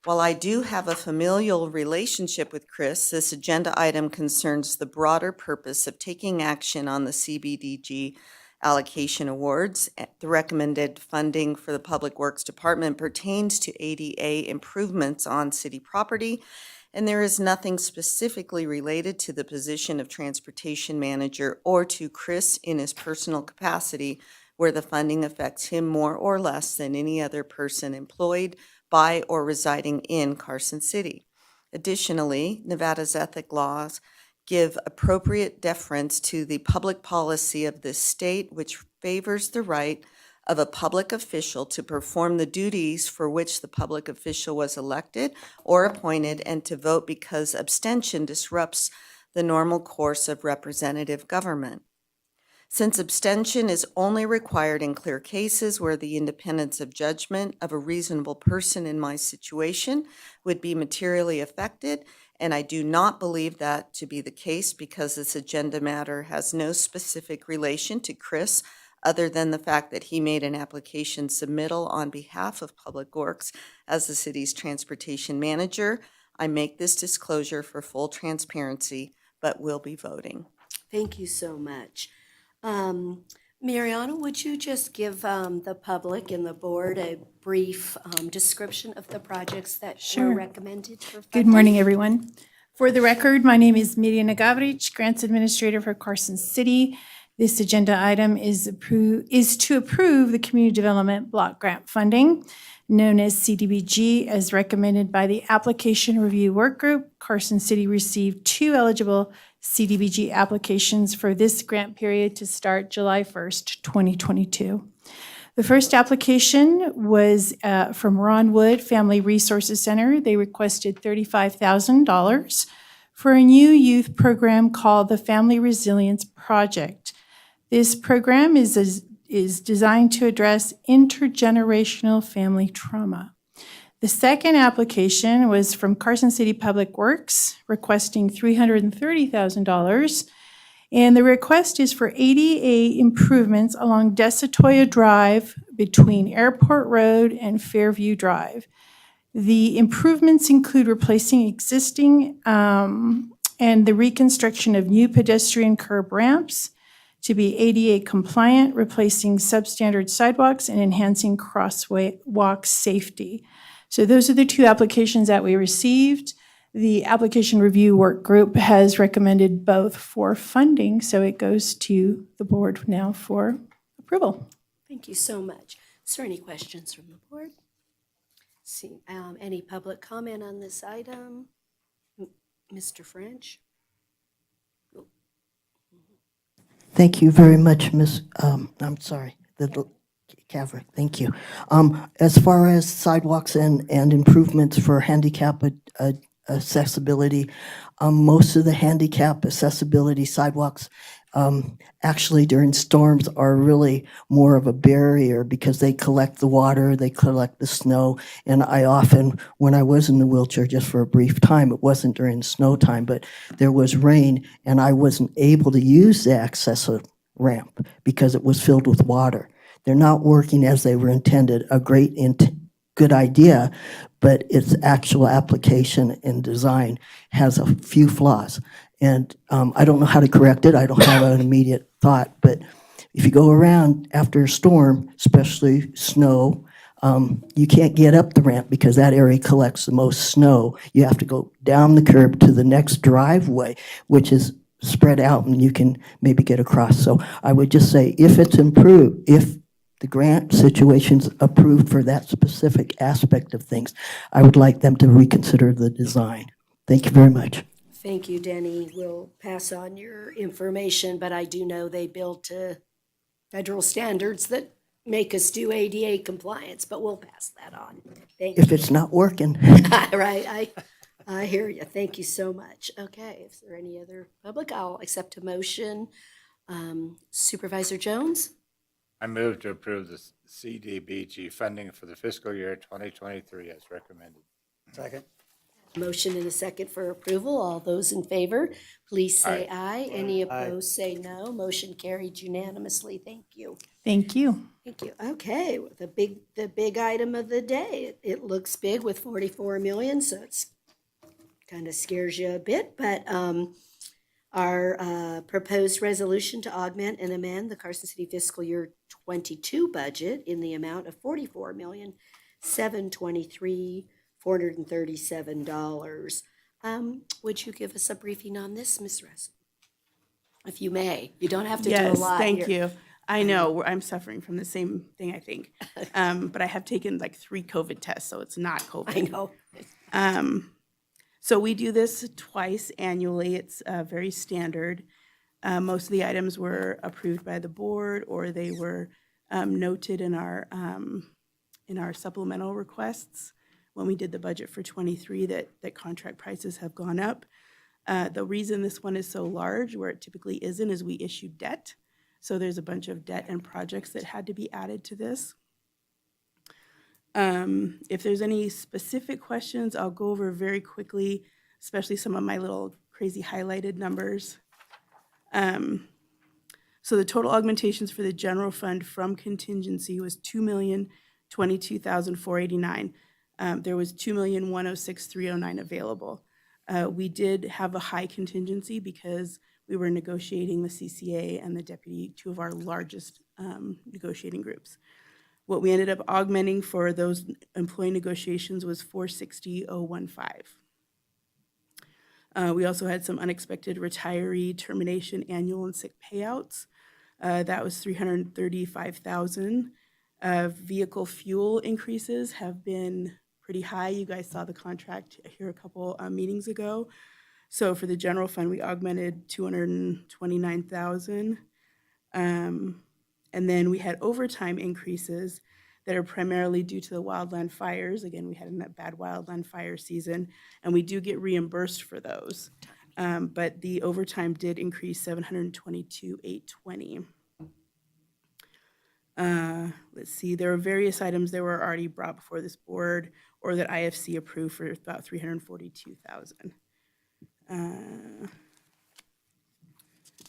While I do have a familial relationship with Chris, this agenda item concerns the broader purpose of taking action on the CBDG allocation awards. The recommended funding for the Public Works Department pertains to ADA improvements on city property, and there is nothing specifically related to the position of transportation manager or to Chris in his personal capacity, where the funding affects him more or less than any other person employed by or residing in Carson City. Additionally, Nevada's ethic laws give appropriate deference to the public policy of this state, which favors the right of a public official to perform the duties for which the public official was elected or appointed, and to vote because abstention disrupts the normal course of representative government. Since abstention is only required in clear cases where the independence of judgment of a reasonable person in my situation would be materially affected, and I do not believe that to be the case because this agenda matter has no specific relation to Chris other than the fact that he made an application submittal on behalf of Public Works as the city's transportation manager, I make this disclosure for full transparency, but will be voting. Thank you so much. Mariana, would you just give the public and the board a brief description of the projects that were Sure. recommended for funding? Good morning, everyone. For the record, my name is Mirjana Gavric, Grants Administrator for Carson City. This agenda item is to approve the Community Development Block Grant Funding, known as CDBG, as recommended by the Application Review Work Group. Carson City received 2 eligible CDBG applications for this grant period to start July 1st, 2022. The first application was from Ron Wood Family Resources Center. They requested $35,000 for a new youth program called the Family Resilience Project. This program is designed to address intergenerational family trauma. The second application was from Carson City Public Works, requesting $330,000. And the request is for ADA improvements along Desatoya Drive between Airport Road and Fairview Drive. The improvements include replacing existing and the reconstruction of new pedestrian curb ramps to be ADA compliant, replacing substandard sidewalks and enhancing crosswalk safety. So those are the 2 applications that we received. The Application Review Work Group has recommended both for funding, so it goes to the board now for approval. Thank you so much. Is there any questions from the board? See, any public comment on this item? Mr. French? Thank you very much, Ms., I'm sorry, the Caverick, thank you. As far as sidewalks and improvements for handicap accessibility, most of the handicap accessibility sidewalks actually during storms are really more of a barrier because they collect the water, they collect the snow. And I often, when I was in the wheelchair just for a brief time, it wasn't during the snow time, but there was rain and I wasn't able to use the access ramp because it was filled with water. They're not working as they were intended. A good idea, but its actual application and design has a few flaws. And I don't know how to correct it. I don't have an immediate thought, but if you go around after a storm, especially snow, you can't get up the ramp because that area collects the most snow. You have to go down the curb to the next driveway, which is spread out and you can maybe get across. So I would just say if it's improved, if the grant situation's approved for that specific aspect of things, I would like them to reconsider the design. Thank you very much. Thank you, Denny. We'll pass on your information, but I do know they build to federal standards that make us do ADA compliance, but we'll pass that on. Thank If you. it's not working. Right, I hear you. Thank you so much. Okay, is there any other public? I'll accept a motion. Supervisor Jones? I move to approve the CDBG funding for the fiscal year 2023 as recommended. Second. Motion and a second for approval. All those in favor, please say aye. Any opposed, say no. Motion carried unanimously. Thank you. Thank you. Thank you. Okay, the big item of the day. It looks big with 44 million, so it's kind of scares you a bit, but our proposed resolution to augment and amend the Carson City fiscal year 22 budget in the amount of $44,723,437. Would you give us a briefing on this, Ms. Russell? If you may. You don't have to do a Yes, lot thank here. you. I know, I'm suffering from the same thing, I think. But I have taken like 3 COVID tests, so it's not COVID. I know. So we do this twice annually. It's very standard. Most of the items were approved by the board or they were noted in our supplemental requests when we did the budget for 23 that contract prices have gone up. The reason this one is so large, where it typically isn't, is we issue debt. So there's a bunch of debt and projects that had to be added to this. If there's any specific questions, I'll go over very quickly, especially some of my little crazy highlighted numbers. So the total augmentations for the general fund from contingency was $2,022,489. There was $2,106,309 available. We did have a high contingency because we were negotiating the CCA and the deputy, two of our largest negotiating groups. What we ended up augmenting for those employee negotiations was 460,015. We also had some unexpected retiree termination annual and sick payouts. That was 335,000. Vehicle fuel increases have been pretty high. You guys saw the contract here a couple meetings ago. So for the general fund, we augmented 229,000. And then we had overtime increases that are primarily due to the wildland fires. Again, we had a bad wildland fire season, and we do get reimbursed for those. But the overtime did increase 722,820. Let's see, there are various items that were already brought before this board or that IFC approved for about 342,000.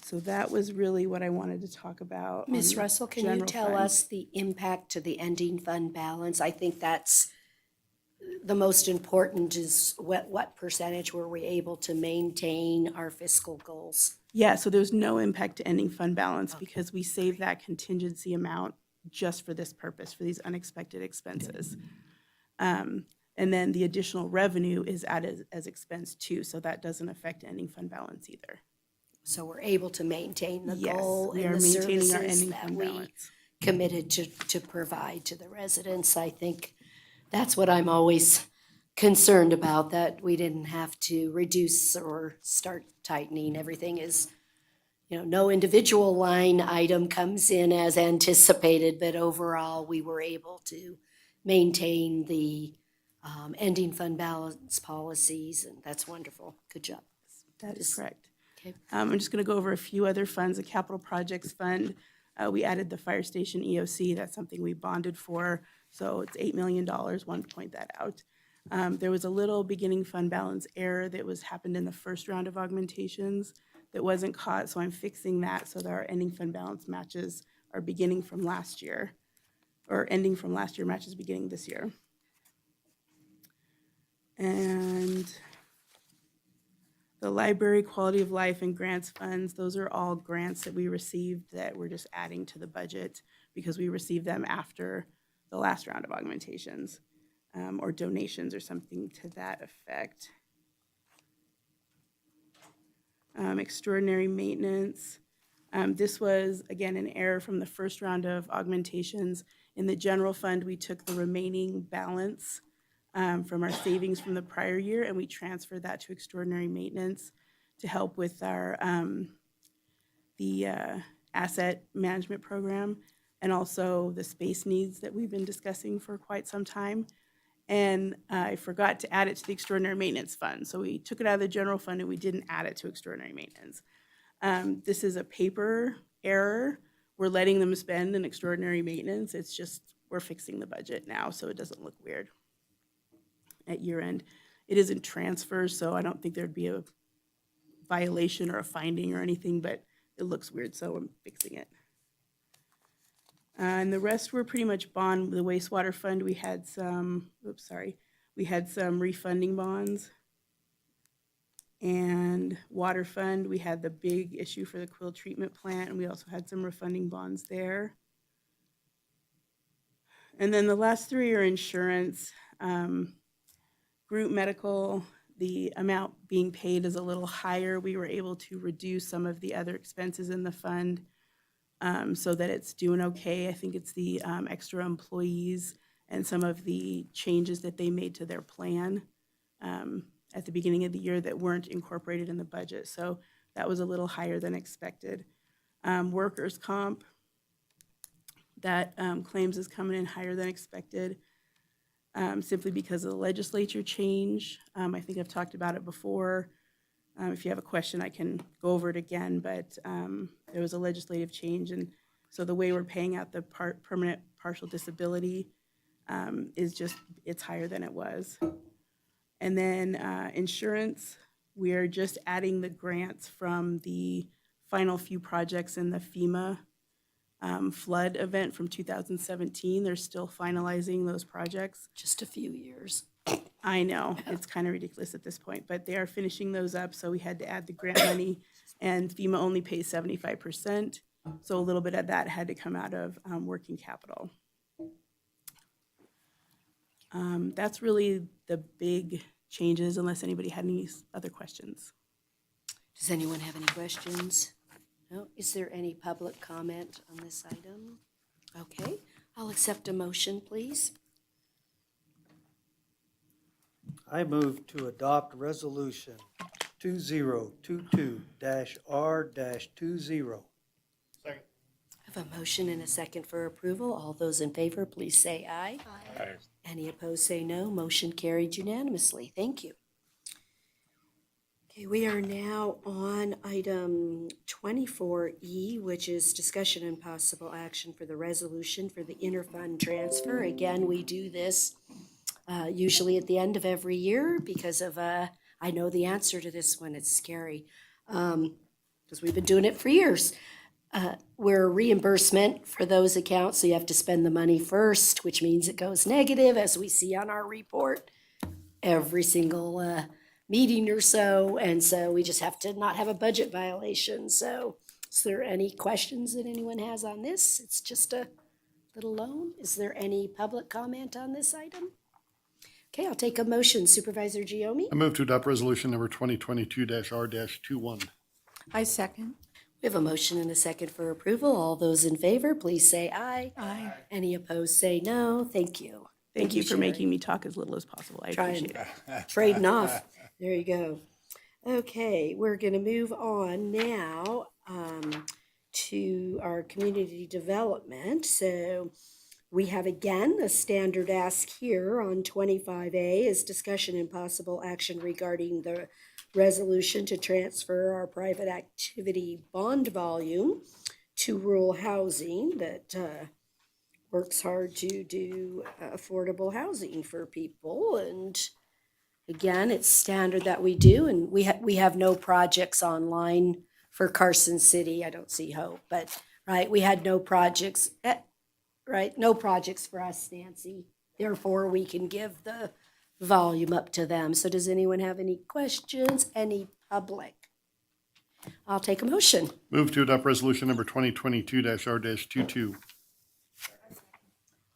So that was really what I wanted to talk about. Ms. Russell, can you tell us the impact to the ending fund balance? I think that's the most important is what percentage were we able to maintain our fiscal goals? Yeah, so there's no impact to ending fund balance because we saved that contingency amount just for this purpose, for these unexpected expenses. And then the additional revenue is added as expense too, so that doesn't affect ending fund balance either. So we're able to maintain the Yes, goal we and are the maintaining our services ending that fund we balance. committed to provide to the residents. I think that's what I'm always concerned about, that we didn't have to reduce or start tightening. Everything is, no individual line item comes in as anticipated, but overall, we were able to maintain the ending fund balance policies, and that's wonderful. Good job. That is correct. Okay. I'm just going to go over a few other funds. The Capital Projects Fund, we added the fire station EOC. That's something we bonded for, so it's $8 million. Want to point that out. There was a little beginning fund balance error that happened in the first round of augmentations that wasn't caught, so I'm fixing that so that our ending fund balance matches our beginning from last year, or ending from last year matches beginning this year. And the library quality of life and grants funds, those are all grants that we received that we're just adding to the budget because we received them after the last round of augmentations, or donations or something to that effect. Extraordinary maintenance. This was, again, an error from the first round of augmentations. In the general fund, we took the remaining balance from our savings from the prior year, and we transferred that to extraordinary maintenance to help with our asset management program and also the space needs that we've been discussing for quite some time. And I forgot to add it to the extraordinary maintenance fund. So we took it out of the general fund and we didn't add it to extraordinary maintenance. This is a paper error. We're letting them spend in extraordinary maintenance. It's just, we're fixing the budget now so it doesn't look weird at year end. It isn't transfers, so I don't think there'd be a violation or a finding or anything, but it looks weird, so I'm fixing it. And the rest were pretty much bond. The wastewater fund, we had some, we had some refunding bonds. And water fund, we had the big issue for the Quill treatment plant, and we also had some refunding bonds there. And then the last three are insurance. Group medical, the amount being paid is a little higher. We were able to reduce some of the other expenses in the fund so that it's doing okay. I think it's the extra employees and some of the changes that they made to their plan at the beginning of the year that weren't incorporated in the budget. So that was a little higher than expected. Workers' comp, that claims is coming in higher than expected. Simply because of the legislature change. I think I've talked about it before. If you have a question, I can go over it again, but there was a legislative change, and so the way we're paying out the permanent partial disability is just, it's higher than it was. And then insurance, we are just adding the grants from the final few projects in the FEMA flood event from 2017. They're still finalizing those projects. Just a few years. I know, it's kind of ridiculous at this point, but they are finishing those up, so we had to add the grant money, and FEMA only pays 75%, so a little bit of that had to come out of working capital. That's really the big changes, unless anybody had any other questions. Does anyone have any questions? No? Is there any public comment on this item? Okay, I'll accept a motion, please. I move to adopt Resolution 2022-R-20. I have a motion and a second for approval. All those in favor, please say aye. Aye. Any opposed, say no. Motion carried unanimously. Thank you. Okay, we are now on item 24E, which is discussion and possible action for the resolution for the interfund transfer. Again, we do this usually at the end of every year because of, I know the answer to this one, it's scary, because we've been doing it for years. We're reimbursement for those accounts, so you have to spend the money first, which means it goes negative, as we see on our report every single meeting or so, and so we just have to not have a budget violation. So is there any questions that anyone has on this? It's just a little loan. Is there any public comment on this item? Okay, I'll take a motion. Supervisor Giomi? I move to adopt resolution number 2022-R-21. I second. We have a motion and a second for approval. All those in favor, please say aye. Aye. Any opposed, say no. Thank you. Thank you for Sherry. making me talk as little as possible. I Trying. appreciate it. Trading off. There you go. Okay, we're going to move on now to our community development. So we have again a standard ask here on 25A is discussion and possible action regarding the resolution to transfer our private activity bond volume to rural housing that works hard to do affordable housing for people. And again, it's standard that we do, and we have no projects online for Carson City. I don't see hope, but right, we had no projects, right? No projects for us, Nancy. Therefore, we can give the volume up to them. So does anyone have any questions? Any public? I'll take a motion. Move to adopt resolution number 2022-R-22.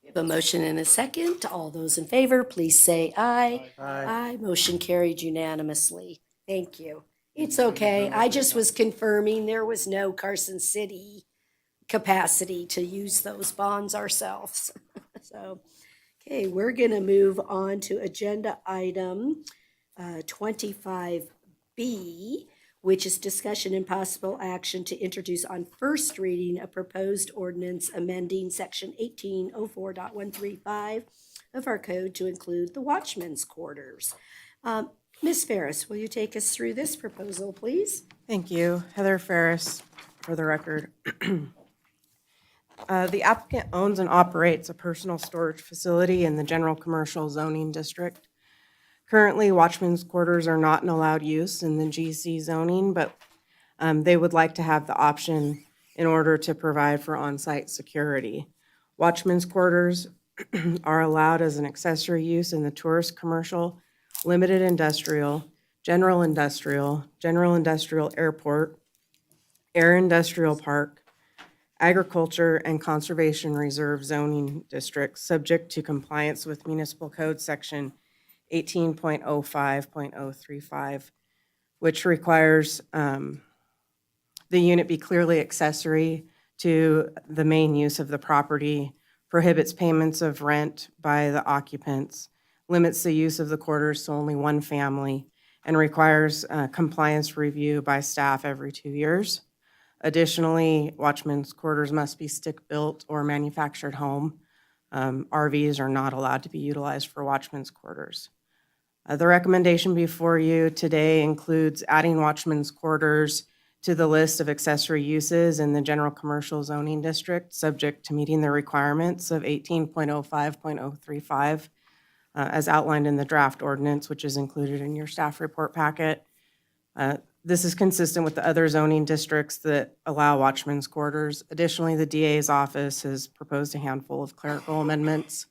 We have a motion and a second. All those in favor, please say aye. Aye. Motion carried unanimously. Thank you. It's okay. I just was confirming there was no Carson City capacity to use those bonds ourselves. So, okay, we're going to move on to agenda item 25B, which is discussion and possible action to introduce on first reading a proposed ordinance amending section 1804.135 of our code to include the watchman's quarters. Ms. Ferris, will you take us through this proposal, please? Thank you. Heather Ferris, for the record. The applicant owns and operates a personal storage facility in the general commercial zoning district. Currently, watchman's quarters are not an allowed use in the GC zoning, but they would like to have the option in order to provide for on-site security. Watchman's quarters are allowed as an accessory use in the tourist commercial, limited industrial, general industrial airport, air industrial park, agriculture, and conservation reserve zoning districts, subject to compliance with municipal code section 18.05.035, which requires the unit be clearly accessory to the main use of the property, prohibits payments of rent by the occupants, limits the use of the quarters to only one family, and requires compliance review by staff every 2 years. Additionally, watchman's quarters must be stick-built or manufactured home. RVs are not allowed to be utilized for watchman's quarters. The recommendation before you today includes adding watchman's quarters to the list of accessory uses in the general commercial zoning district, subject to meeting the requirements of 18.05.035, as outlined in the draft ordinance, which is included in your staff report packet. This is consistent with the other zoning districts that allow watchman's quarters. Additionally, the DA's office has proposed a handful of clerical amendments.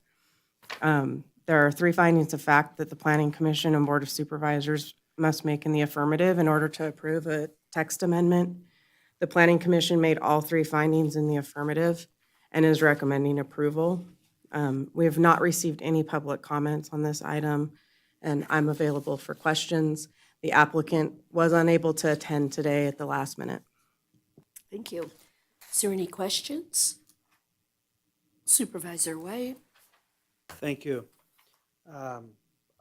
There are 3 findings of fact that the Planning Commission and Board of Supervisors must make in the affirmative in order to approve a text amendment. The Planning Commission made all 3 findings in the affirmative and is recommending approval. We have not received any public comments on this item, and I'm available for questions. The applicant was unable to attend today at the last minute. Thank you. Is there any questions? Supervisor White? Thank you.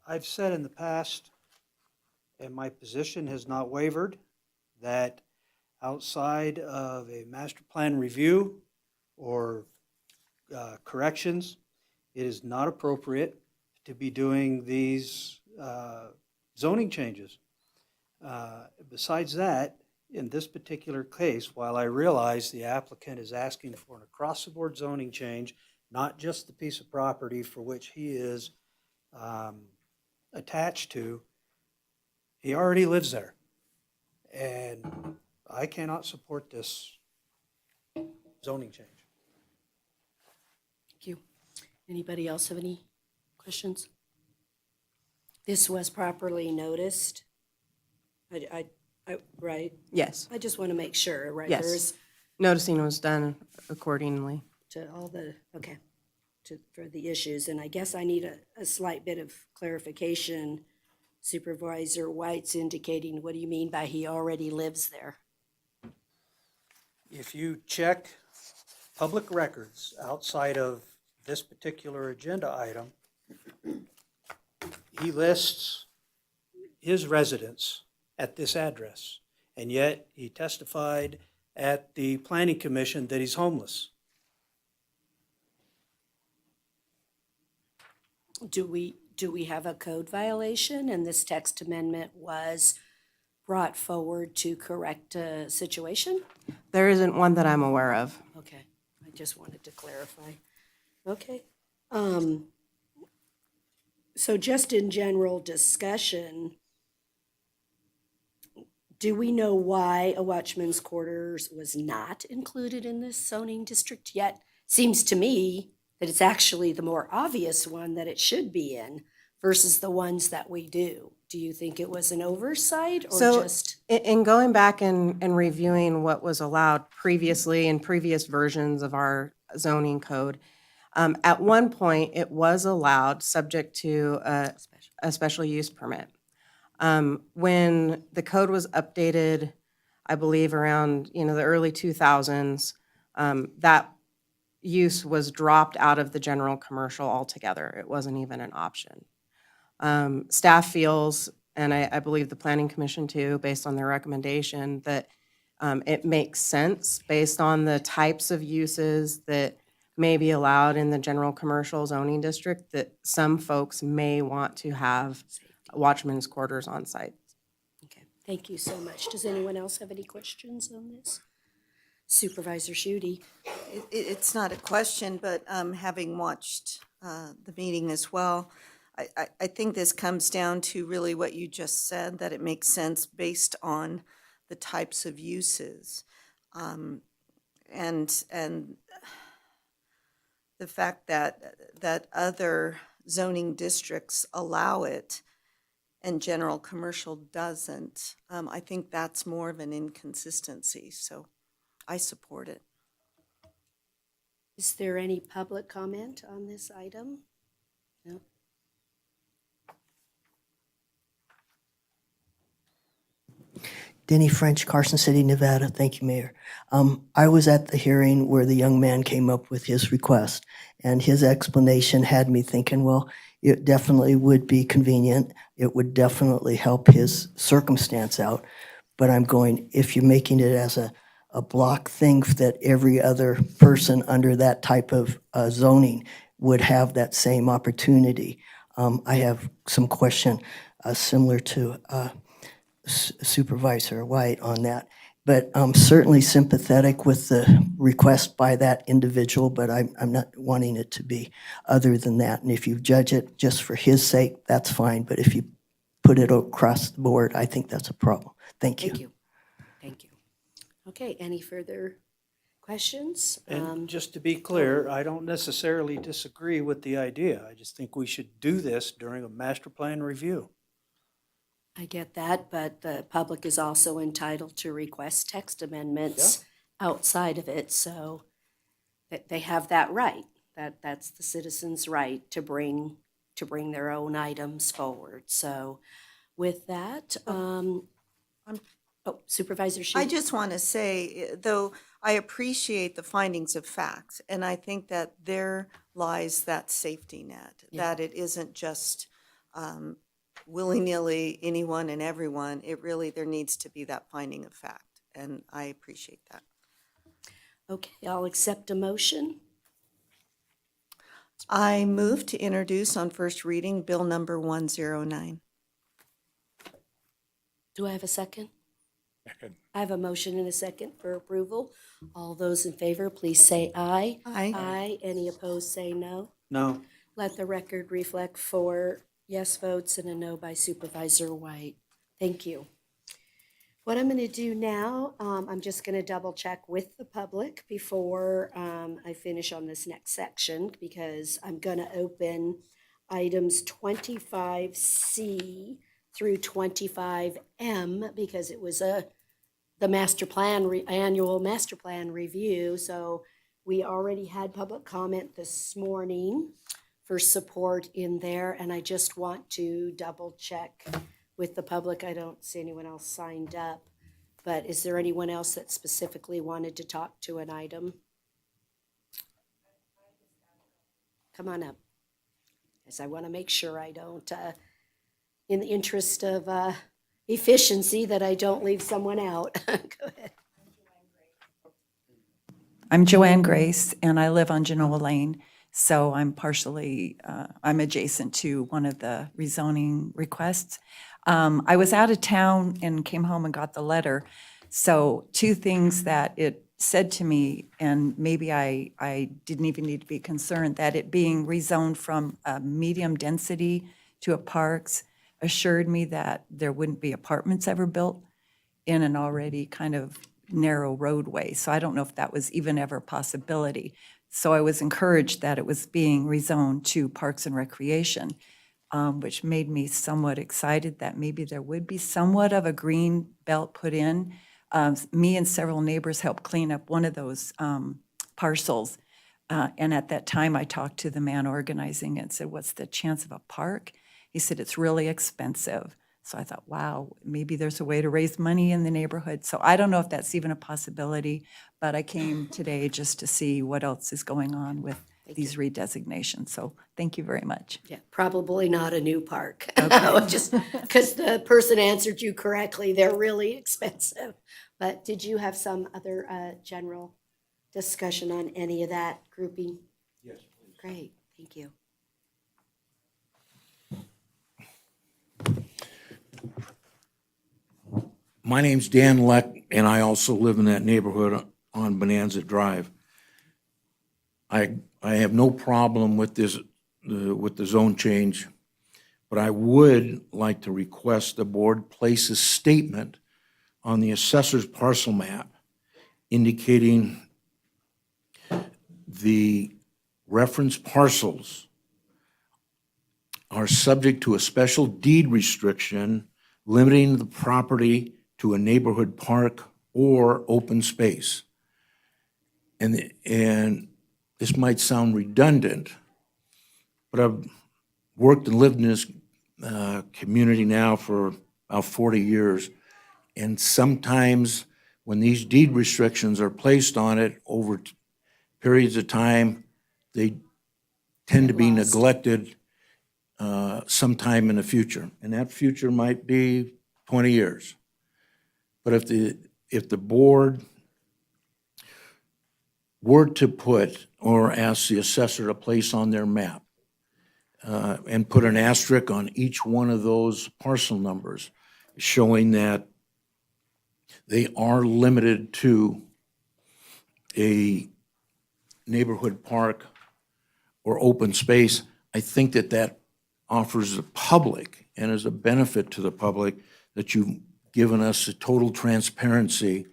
I've said in the past, and my position has not wavered, that outside of a master plan review or corrections, it is not appropriate to be doing these zoning changes. Besides that, in this particular case, while I realize the applicant is asking for an across-the-board zoning change, not just the piece of property for which he is attached to, he already lives there. And I cannot support this zoning change. Thank you. Anybody else have any questions? This was properly noticed? Right? Yes. I just want to make sure, right? Yes. There's Noticing was done accordingly. to all the, okay, for the issues, and I guess I need a slight bit of clarification. Supervisor White's indicating, what do you mean by he already lives there? If you check public records outside of this particular agenda item, he lists his residence at this address, and yet he testified at the Planning Commission that he's homeless. Do we have a code violation, and this text amendment was brought forward to correct a situation? There isn't one that I'm aware of. Okay, I just wanted to clarify. Okay. So just in general discussion, do we know why a watchman's quarters was not included in this zoning district yet? Seems to me that it's actually the more obvious one that it should be in versus the ones that we do. Do you think it was an oversight or So just? in going back and reviewing what was allowed previously in previous versions of our zoning code, at one point it was allowed subject to a special use permit. When the code was updated, I believe around, the early 2000s, that use was dropped out of the general commercial altogether. It wasn't even an option. Staff feels, and I believe the Planning Commission too, based on their recommendation, that it makes sense based on the types of uses that may be allowed in the general commercial zoning district, that some folks may want to have watchman's quarters on site. Okay, thank you so much. Does anyone else have any questions on this? Supervisor Schutte? It's not a question, but having watched the meeting as well, I think this comes down to really what you just said, that it makes sense based on the types of uses. And the fact that other zoning districts allow it and general commercial doesn't, I think that's more of an inconsistency, so I support it. Is there any public comment on this item? No? Denny French, Carson City, Nevada. Thank you, Mayor. I was at the hearing where the young man came up with his request, and his explanation had me thinking, well, it definitely would be convenient. It would definitely help his circumstance out. But I'm going, if you're making it as a block thing that every other person under that type of zoning would have that same opportunity, I have some question similar to Supervisor White on that. But I'm certainly sympathetic with the request by that individual, but I'm not wanting it to be other than that. And if you judge it just for his sake, that's fine. But if you put it across the board, I think that's a problem. Thank you. Thank you. Thank you. Okay, any further Questions? And just to be clear, I don't necessarily disagree with the idea. I just think we should do this during a master plan review. I get that, but the public is also entitled to request text amendments outside of it, so that they have that right. That's the citizens' right to bring their own items forward. So with that, Supervisor Shu. I just want to say, though, I appreciate the findings of fact, and I think that there lies that safety net, that it isn't just willy-nilly anyone and everyone. It really, there needs to be that finding of fact, and I appreciate that. Okay, I'll accept a motion. I move to introduce on first reading Bill number 109. Do I have a second? Second. I have a motion and a second for approval. All those in favor, please say aye. Aye. Aye. Any opposed, say no. No. Let the record reflect 4 yes votes and a no by Supervisor White. Thank you. What I'm going to do now, I'm just going to double check with the public before I finish on this next section, because I'm going to open items 25C through 25M, because it was the master plan, annual master plan review. So we already had public comment this morning for support in there, and I just want to double check with the public. I don't see anyone else signed up, but is there anyone else that specifically wanted to talk to an item? Come on up, because I want to make sure I don't, in the interest of efficiency, that I don't leave someone out. Go ahead. I'm Joanne Grace, and I live on Genoa Lane, so I'm partially, I'm adjacent to one of the rezoning requests. I was out of town and came home and got the letter, so 2 things that it said to me, and maybe I didn't even need to be concerned, that it being rezoned from a medium density to a parks assured me that there wouldn't be apartments ever built in an already kind of narrow roadway. So I don't know if that was even ever a possibility. So I was encouraged that it was being rezoned to Parks and Recreation, which made me somewhat excited that maybe there would be somewhat of a green belt put in. Me and several neighbors helped clean up one of those parcels. And at that time, I talked to the man organizing it and said, "What's the chance of a park?" He said, "It's really expensive." So I thought, wow, maybe there's a way to raise money in the neighborhood. So I don't know if that's even a possibility, but I came today just to see what else is going on with these redesignations. So thank you very much. Yeah, probably not a new park. Just because the person answered you correctly, they're really expensive. But did you have some other general discussion on any of that grouping? Yes, please. Great, thank you. My name's Dan Leck, and I also live in that neighborhood on Bonanza Drive. I have no problem with this, with the zone change, but I would like to request the board place a statement on the assessor's parcel map indicating the reference parcels are subject to a special deed restriction limiting the property to a neighborhood park or open space. And this might sound redundant, but I've worked and lived in this community now for about 40 years. And sometimes when these deed restrictions are placed on it over periods of time, they tend to be neglected sometime in the future. And that future might be 20 years. But if the board were to put or ask the assessor to place on their map and put an asterisk on each one of those parcel numbers showing that they are limited to a neighborhood park or open space, I think that that offers the public and is a benefit to the public that you've given us a total transparency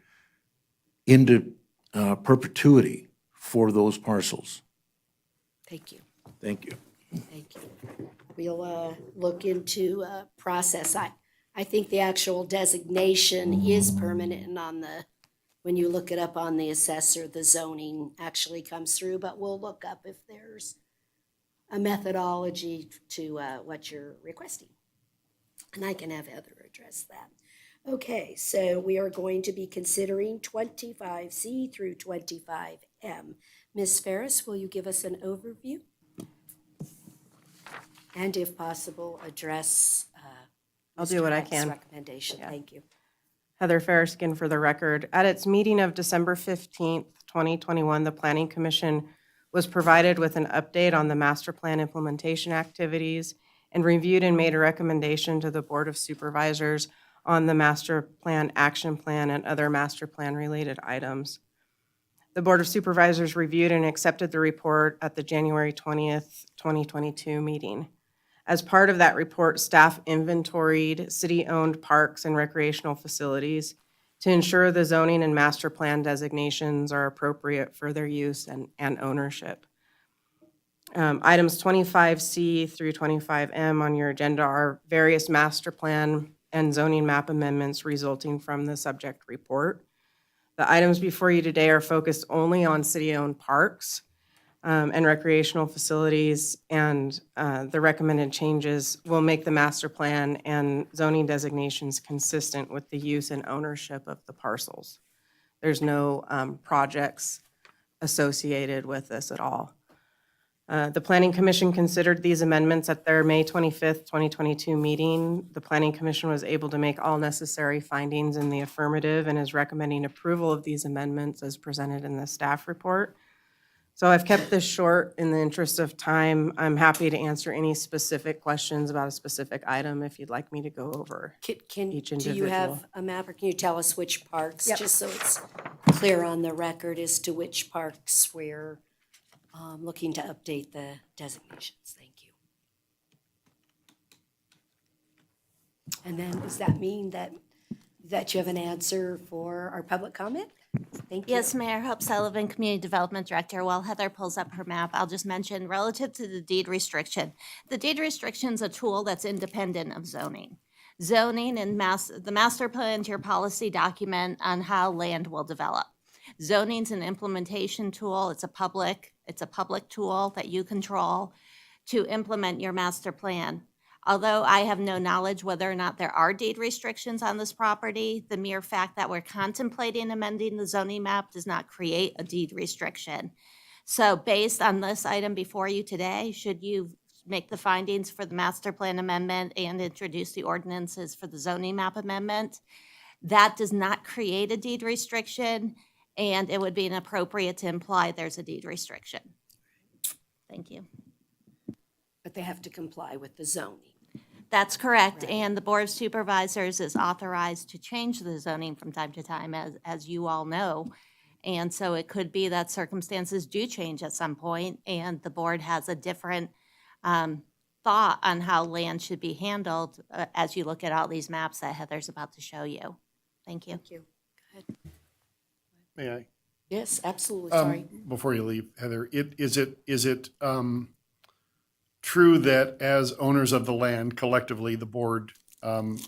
into perpetuity for those parcels. Thank you. Thank you. Thank you. We'll look into process. I think the actual designation is permanent and on the, when you look it up on the assessor, the zoning actually comes through, but we'll look up if there's a methodology to what you're requesting. And I can have Heather address that. Okay, so we are going to be considering 25C through 25M. Ms. Ferris, will you give us an overview? And if possible, address I'll do what I Mr. Heck's can. recommendation. Yeah. Thank you. Heather Fariskin for the record. At its meeting of December 15th, 2021, the Planning Commission was provided with an update on the master plan implementation activities and reviewed and made a recommendation to the Board of Supervisors on the master plan action plan and other master plan related items. The Board of Supervisors reviewed and accepted the report at the January 20th, 2022 meeting. As part of that report, staff inventoried city-owned parks and recreational facilities to ensure the zoning and master plan designations are appropriate for their use and ownership. Items 25C through 25M on your agenda are various master plan and zoning map amendments resulting from the subject report. The items before you today are focused only on city-owned parks and recreational facilities, and the recommended changes will make the master plan and zoning designations consistent with the use and ownership of the parcels. There's no projects associated with this at all. The Planning Commission considered these amendments at their May 25th, 2022 meeting. The Planning Commission was able to make all necessary findings in the affirmative and is recommending approval of these amendments as presented in the staff report. So I've kept this short in the interest of time. I'm happy to answer any specific questions about a specific item if you'd like me to go over each Do individual. you have a map, or can you tell us which parks? Yep. Just so it's clear on the record as to which parks we're looking to update the designations. Thank you. And then does that mean that you have an answer for our public comment? Thank you. Yes, Mayor. Hope Sullivan, Community Development Director. While Heather pulls up her map, I'll just mention relative to the deed restriction. The deed restriction is a tool that's independent of zoning. Zoning and the master plan is your policy document on how land will develop. Zoning's an implementation tool. It's a public tool that you control to implement your master plan. Although I have no knowledge whether or not there are deed restrictions on this property, the mere fact that we're contemplating amending the zoning map does not create a deed restriction. So based on this item before you today, should you make the findings for the master plan amendment and introduce the ordinances for the zoning map amendment, that does not create a deed restriction, and it would be inappropriate to imply there's a deed restriction. Thank you. But they have to comply with the zoning. That's correct, and the Board of Supervisors is authorized to change the zoning from time to time, as you all know. And so it could be that circumstances do change at some point, and the board has a different thought on how land should be handled as you look at all these maps that Heather's about to show you. Thank you. Thank you. Go ahead. May I? Yes, absolutely. Sorry. Before you leave, Heather, is it true that as owners of the land, collectively, the board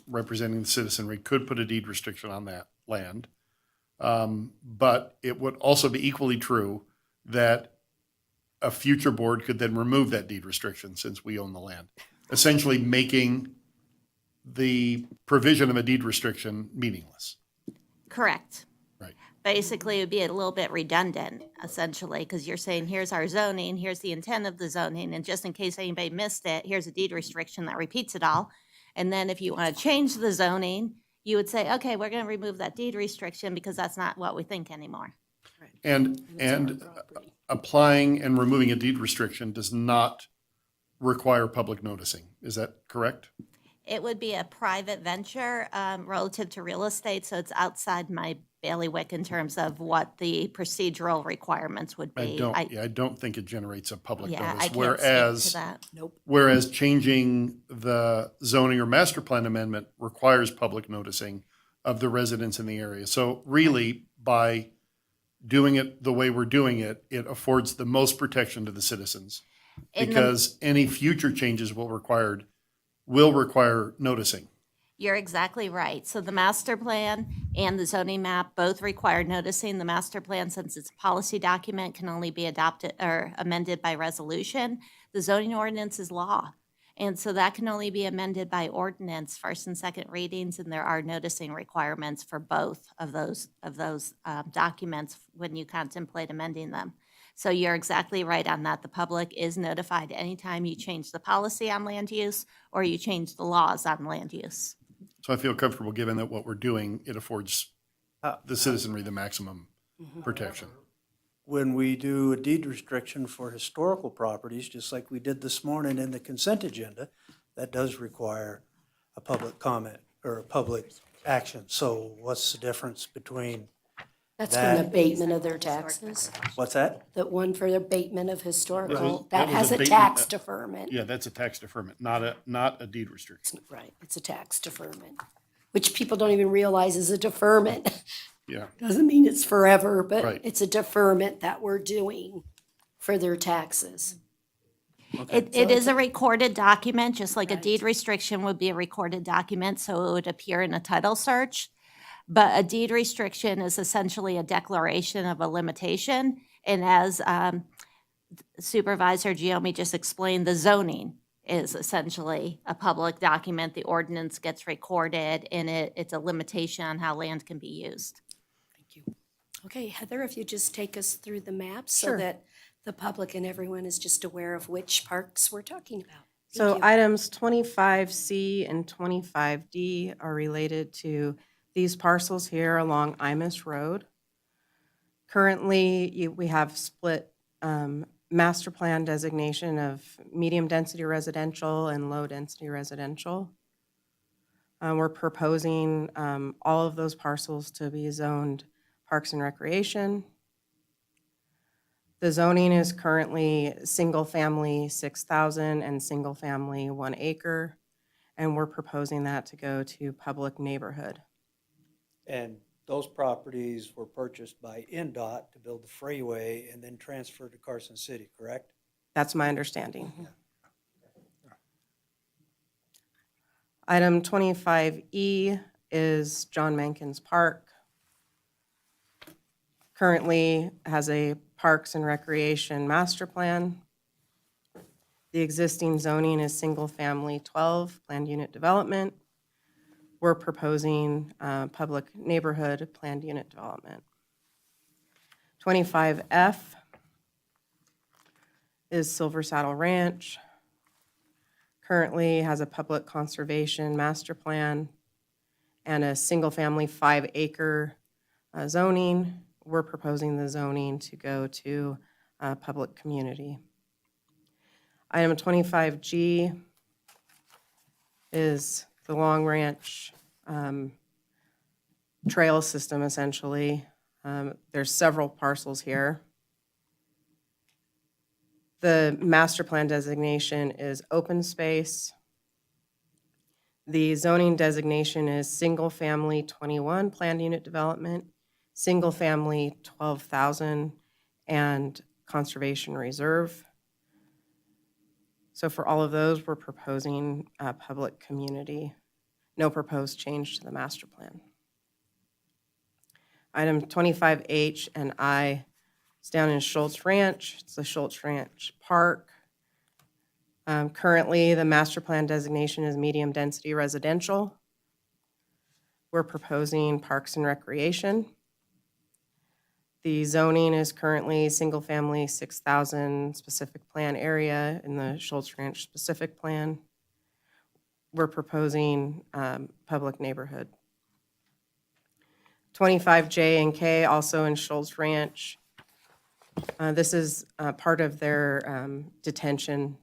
representing the citizenry could put a deed restriction on that land? But it would also be equally true that a future board could then remove that deed restriction since we own the land, essentially making the provision of a deed restriction meaningless. Correct. Right. Basically, it would be a little bit redundant, essentially, because you're saying, here's our zoning, here's the intent of the zoning, and just in case anybody missed it, here's a deed restriction that repeats it all. And then if you want to change the zoning, you would say, okay, we're going to remove that deed restriction because that's not what we think anymore. And applying and removing a deed restriction does not require public noticing. Is that correct? It would be a private venture relative to real estate, so it's outside my bailiwick in terms of what the procedural requirements would be. I don't think it generates a public Yeah, notice. I can't speak to that. Nope. Whereas changing the zoning or master plan amendment requires public noticing of the residents in the area. So really, by doing it the way we're doing it, it affords the most protection to the citizens. In the- Because any future changes will require noticing. You're exactly right. So the master plan and the zoning map both require noticing. The master plan, since it's a policy document, can only be adopted or amended by resolution. The zoning ordinance is law. And so that can only be amended by ordinance, first and second readings, and there are noticing requirements for both of those documents when you contemplate amending them. So you're exactly right on that. The public is notified anytime you change the policy on land use or you change the laws on land use. So I feel comfortable, given that what we're doing, it affords the citizenry the maximum protection. When we do a deed restriction for historical properties, just like we did this morning in the consent agenda, that does require a public comment or a public action. So what's the difference between That's for an that? abatement of their taxes. What's that? The one for the abatement of historical, That that was has a abatement. tax deferment. Yeah, that's a tax deferment, not a deed restriction. Right, it's a tax deferment, which people don't even realize is a deferment. Yeah. Doesn't mean it's forever, but Right. it's a deferment that we're doing for their taxes. It is a recorded document, just like a deed restriction would be a recorded document, so it would appear in a title search. But a deed restriction is essentially a declaration of a limitation. And as Supervisor Giomi just explained, the zoning is essentially a public document. The ordinance gets recorded, and it's a limitation on how land can be used. Okay, Heather, if you just take us through the map so Sure. that the public and everyone is just aware of which parks we're talking about. So Thank you. items 25C and 25D are related to these parcels here along Imus Road. Currently, we have split master plan designation of medium-density residential and low-density residential. We're proposing all of those parcels to be zoned Parks and Recreation. The zoning is currently single-family 6,000 and single-family 1 acre, and we're proposing that to go to public neighborhood. And those properties were purchased by NDOT to build the freeway and then transferred to Carson City, correct? That's my understanding. Item 25E is John Mankins Park. Currently has a Parks and Recreation master plan. The existing zoning is single-family 12 planned unit development. We're proposing public neighborhood planned unit development. 25F is Silver Saddle Ranch. Currently has a public conservation master plan and a single-family 5 acre zoning. We're proposing the zoning to go to public community. Item 25G is the Long Ranch trail system, essentially. There's several parcels here. The master plan designation is open space. The zoning designation is single-family 21 planned unit development, single-family 12,000, and conservation reserve. So for all of those, we're proposing public community. No proposed change to the master plan. Item 25H and I is down in Schultz Ranch. It's the Schultz Ranch Park. Currently, the master plan designation is medium-density residential. We're proposing Parks and Recreation. The zoning is currently single-family 6,000 specific plan area in the Schultz Ranch specific plan. We're proposing public neighborhood. 25J and K, also in Schultz Ranch. This is part of their detention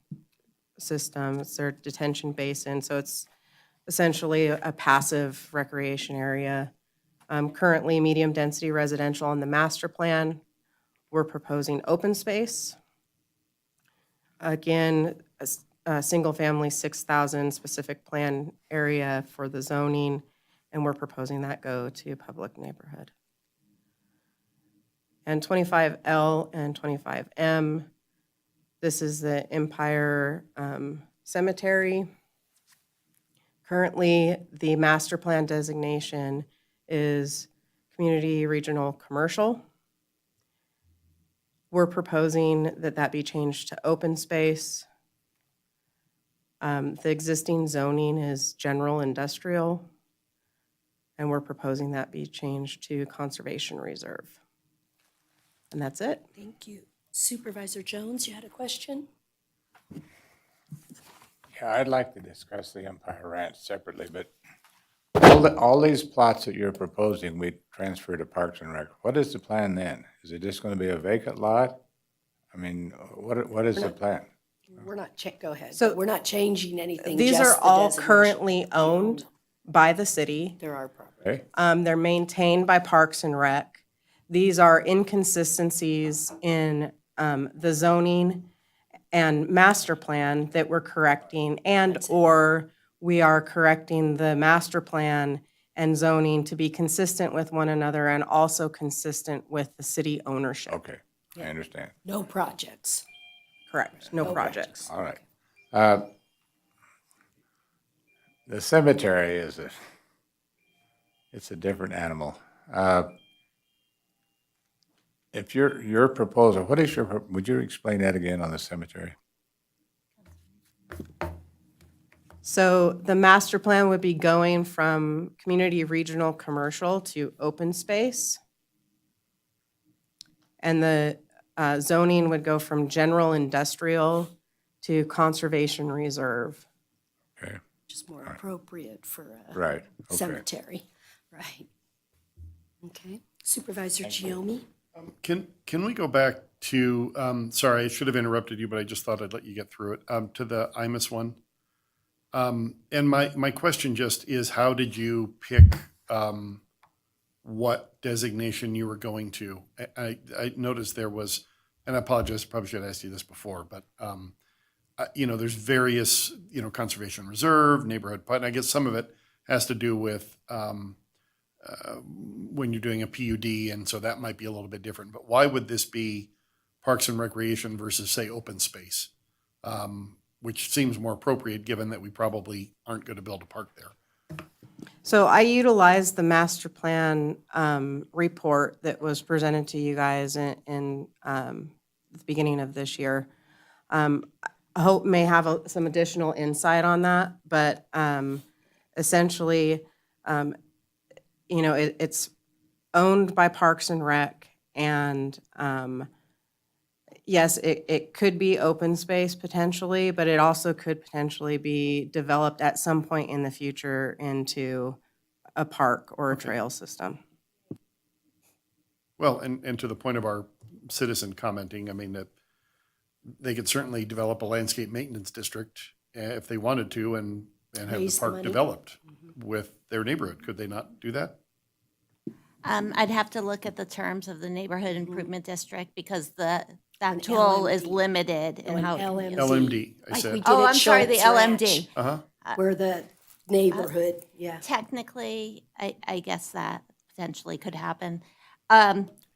system. It's their detention basin, so it's essentially a passive recreation area. Currently, medium-density residential on the master plan. We're proposing open space. Again, a single-family 6,000 specific plan area for the zoning, and we're proposing that go to public neighborhood. And 25L and 25M, this is the Empire Cemetery. Currently, the master plan designation is community regional commercial. We're proposing that that be changed to open space. The existing zoning is general industrial, and we're proposing that be changed to conservation reserve. And that's it. Thank you. Supervisor Jones, you had a question? Yeah, I'd like to discuss the Empire Ranch separately, but all these plots that you're proposing, we transfer to Parks and Rec. What is the plan then? Is it just going to be a vacant lot? I mean, what is the plan? We're not, go ahead. So- But we're not changing anything. These just are the all designation. currently owned by the city. There are property. Okay? They're maintained by Parks and Rec. These are inconsistencies in the zoning and master plan that we're correcting, and/or we are correcting the master plan and zoning to be consistent with one another and also consistent with the city ownership. Okay, I understand. No projects. Correct, no projects. All right. The cemetery it's a different animal. If your proposal, would you explain that again on the cemetery? So the master plan would be going from community regional commercial to open space. And the zoning would go from general industrial to conservation reserve. Okay, Which is more appropriate for a right, okay. cemetery. Right. Okay. Supervisor Giomi? Can we go back to, sorry, I should have interrupted you, but I just thought I'd let you get through it, to the IMUS one? And my question just is, how did you pick what designation you were going to? I noticed there was, and I apologize, probably should have asked you this before, but, there's various, conservation reserve, neighborhood, and I guess some of it has to do with when you're doing a PUD, and so that might be a little bit different. But why would this be Parks and Recreation versus, say, open space? Which seems more appropriate, given that we probably aren't going to build a park there. So I utilized the master plan report that was presented to you guys in the beginning of this year. I hope may have some additional insight on that, but essentially, it's owned by Parks and Rec, and yes, it could be open space potentially, but it also could potentially be developed at some point in the future into a park or a trail system. Well, and to the point of our citizen commenting, I mean, that they could certainly develop a landscape maintenance district if they wanted to, and have the Raise the park money. developed with their neighborhood. Could they not do that? I'd have to look at the terms of the neighborhood improvement district because that An tool is LMD. limited in An how. it can be LMD. used. LMD, I Like said. we did Oh, at I'm sorry, the Schultz LMD. Uh-huh. Where the neighborhood, yeah. Technically, I guess that potentially could happen.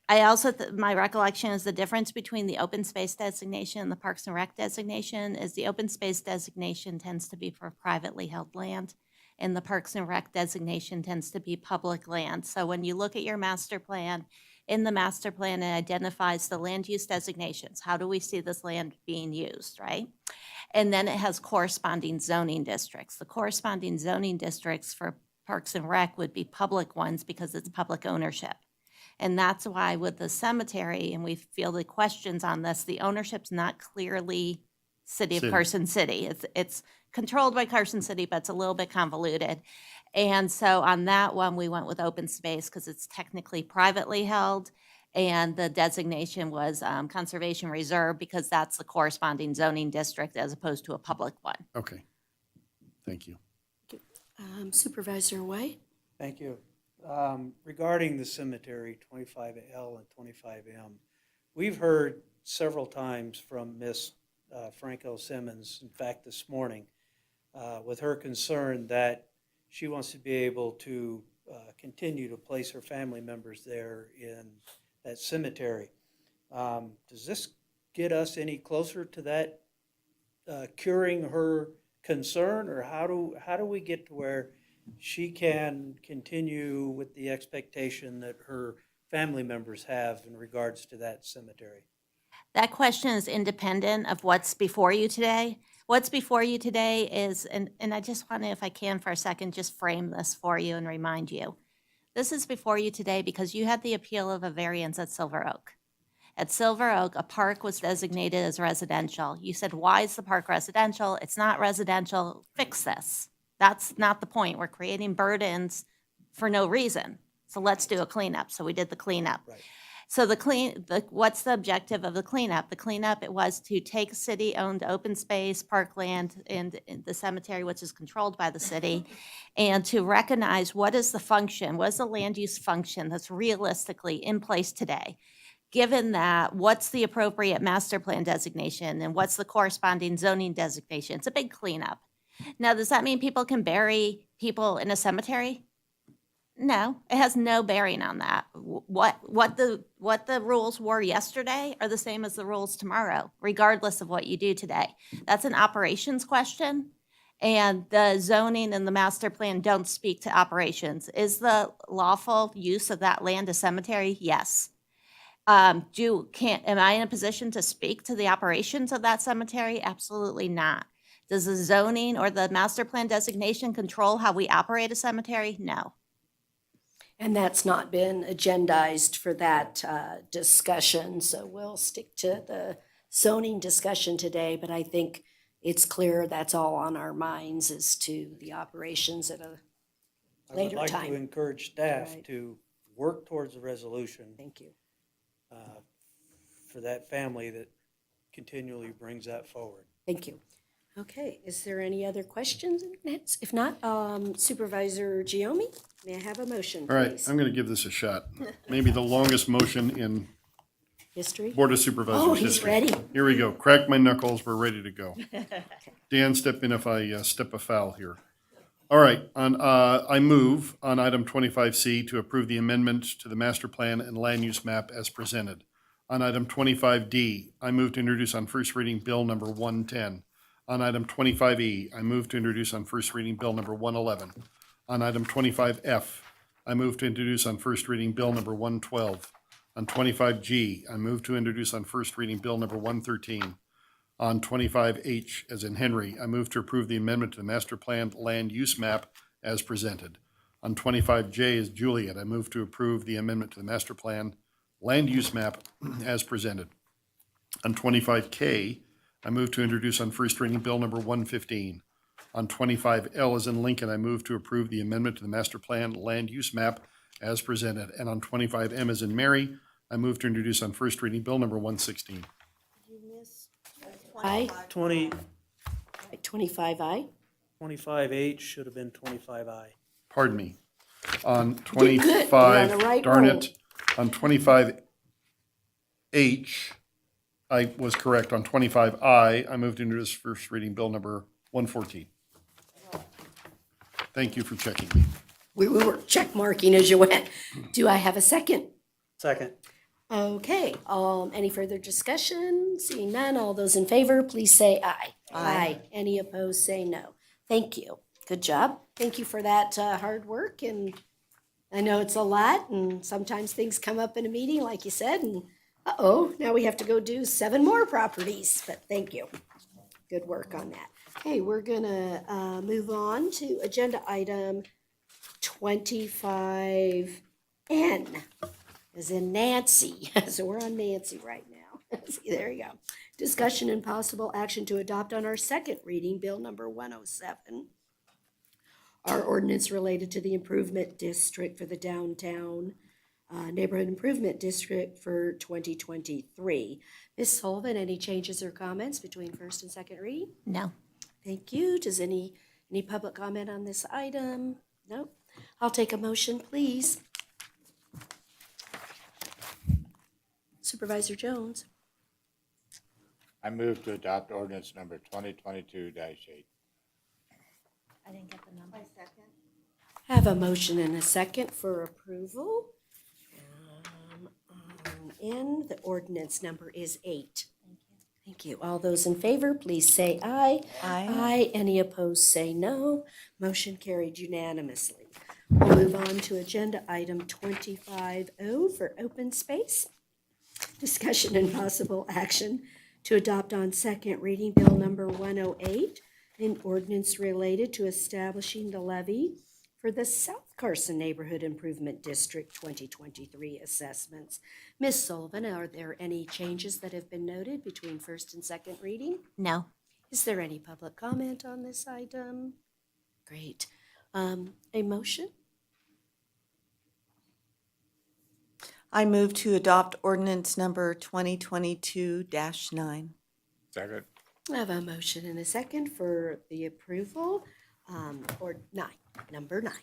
I also, my recollection is the difference between the open space designation and the Parks and Rec designation is the open space designation tends to be for privately held land, and the Parks and Rec designation tends to be public land. So when you look at your master plan, in the master plan, it identifies the land use designations. How do we see this land being used, right? And then it has corresponding zoning districts. The corresponding zoning districts for Parks and Rec would be public ones because it's public ownership. And that's why with the cemetery, and we feel the questions on this, the ownership's not clearly City of City. Carson City. It's controlled by Carson City, but it's a little bit convoluted. And so on that one, we went with open space because it's technically privately held. And the designation was Conservation Reserve because that's the corresponding zoning district as opposed to a public one. Okay. Thank you. Supervisor White? Thank you. Regarding the cemetery, 25L and 25M, we've heard several times from Ms. Franco Simmons, in fact, this morning, with her concern that she wants to be able to continue to place her family members there in that cemetery. Does this get us any closer to that curing her concern, or how do we get to where she can continue with the expectation that her family members have in regards to that cemetery? That question is independent of what's before you today. What's before you today is, and I just want to, if I can for a second, just frame this for you and remind you. This is before you today because you had the appeal of a variance at Silver Oak. At Silver Oak, a park was designated as residential. You said, why is the park residential? It's not residential. Fix this. That's not the point. We're creating burdens for no reason. So let's do a cleanup. So we did the cleanup. Right. So what's the objective of the cleanup? The cleanup, it was to take city-owned open space, parkland, and the cemetery, which is controlled by the city, and to recognize what is the function, what is the land use function that's realistically in place today? Given that, what's the appropriate master plan designation and what's the corresponding zoning designation? It's a big cleanup. Now, does that mean people can bury people in a cemetery? No, it has no bearing on that. What the rules were yesterday are the same as the rules tomorrow, regardless of what you do today. That's an operations question, and the zoning and the master plan don't speak to operations. Is the lawful use of that land a cemetery? Yes. Am I in a position to speak to the operations of that cemetery? Absolutely not. Does the zoning or the master plan designation control how we operate a cemetery? No. And that's not been agendized for that discussion, so we'll stick to the zoning discussion today, but I think it's clear that's all on our minds as to the operations at a later I would like time. to encourage staff Right. to work towards a resolution Thank you. for that family that continually brings that forward. Thank you. Okay, is there any other questions? If not, Supervisor Giomi, may I have a motion, please? All right, I'm going to give this a shot. Maybe the longest motion in History? Board of Supervisors Oh, he's history. ready. Here we go. Crack my knuckles. We're ready to go. Dan, step in if I step afoul here. All right, I move on item 25C to approve the amendment to the master plan and land use map as presented. On item 25D, I move to introduce on first reading bill number 110. On item 25E, I move to introduce on first reading bill number 111. On item 25F, I move to introduce on first reading bill number 112. On 25G, I move to introduce on first reading bill number 113. On 25H, as in Henry, I move to approve the amendment to the master plan land use map as presented. On 25J, as Juliet, I move to approve the amendment to the master plan land use map as presented. On 25K, I move to introduce on first reading bill number 115. On 25L, as in Lincoln, I move to approve the amendment to the master plan land use map as presented. And on 25M, as in Mary, I move to introduce on first reading bill number 116. Aye. 25H 25I. should have been 25I. Pardon me. On did good. You're on 25, the right darn roll. it, on 25H, I was correct. On 25I, I moved to introduce first reading bill number 114. Thank you for checking me. We were check marking as you went. Do I have a second? Second. Okay, any further discussion? Seeing none, all those in favor, please say aye. Aye. Any opposed, say no. Thank you. Good job. Thank you for that hard work, and I know it's a lot, and sometimes things come up in a meeting, like you said, and now we have to go do 7 more properties, but thank you. Good work on that. Okay, we're gonna move on to agenda item 25N. As in Nancy. So we're on Nancy right now. See, there you go. Discussion and possible action to adopt on our second reading, bill number 107. Our ordinance related to the improvement district for the downtown neighborhood improvement district for 2023. Ms. Sullivan, any changes or comments between first and second reading? No. Thank you. Does any public comment on this item? Nope. I'll take a motion, please. Supervisor Jones. I move to adopt ordinance number 2022-8. I didn't get the number. Have a motion and a second for approval. in. The ordinance number is 8. Thank you. All those in favor, please say aye. Aye. Any opposed, say no. Motion carried unanimously. We'll move on to agenda item 25O for open space. Discussion and possible action to adopt on second reading Bill number 108, an ordinance related to establishing the levy for the South Carson Neighborhood Improvement District 2023 assessments. Ms. Sullivan, are there any changes that have been noted between first and second reading? No. Is there any public comment on this item? Great. A motion? I move to adopt ordinance number 2022-9. Second. I have a motion and a second for the approval, or number 9.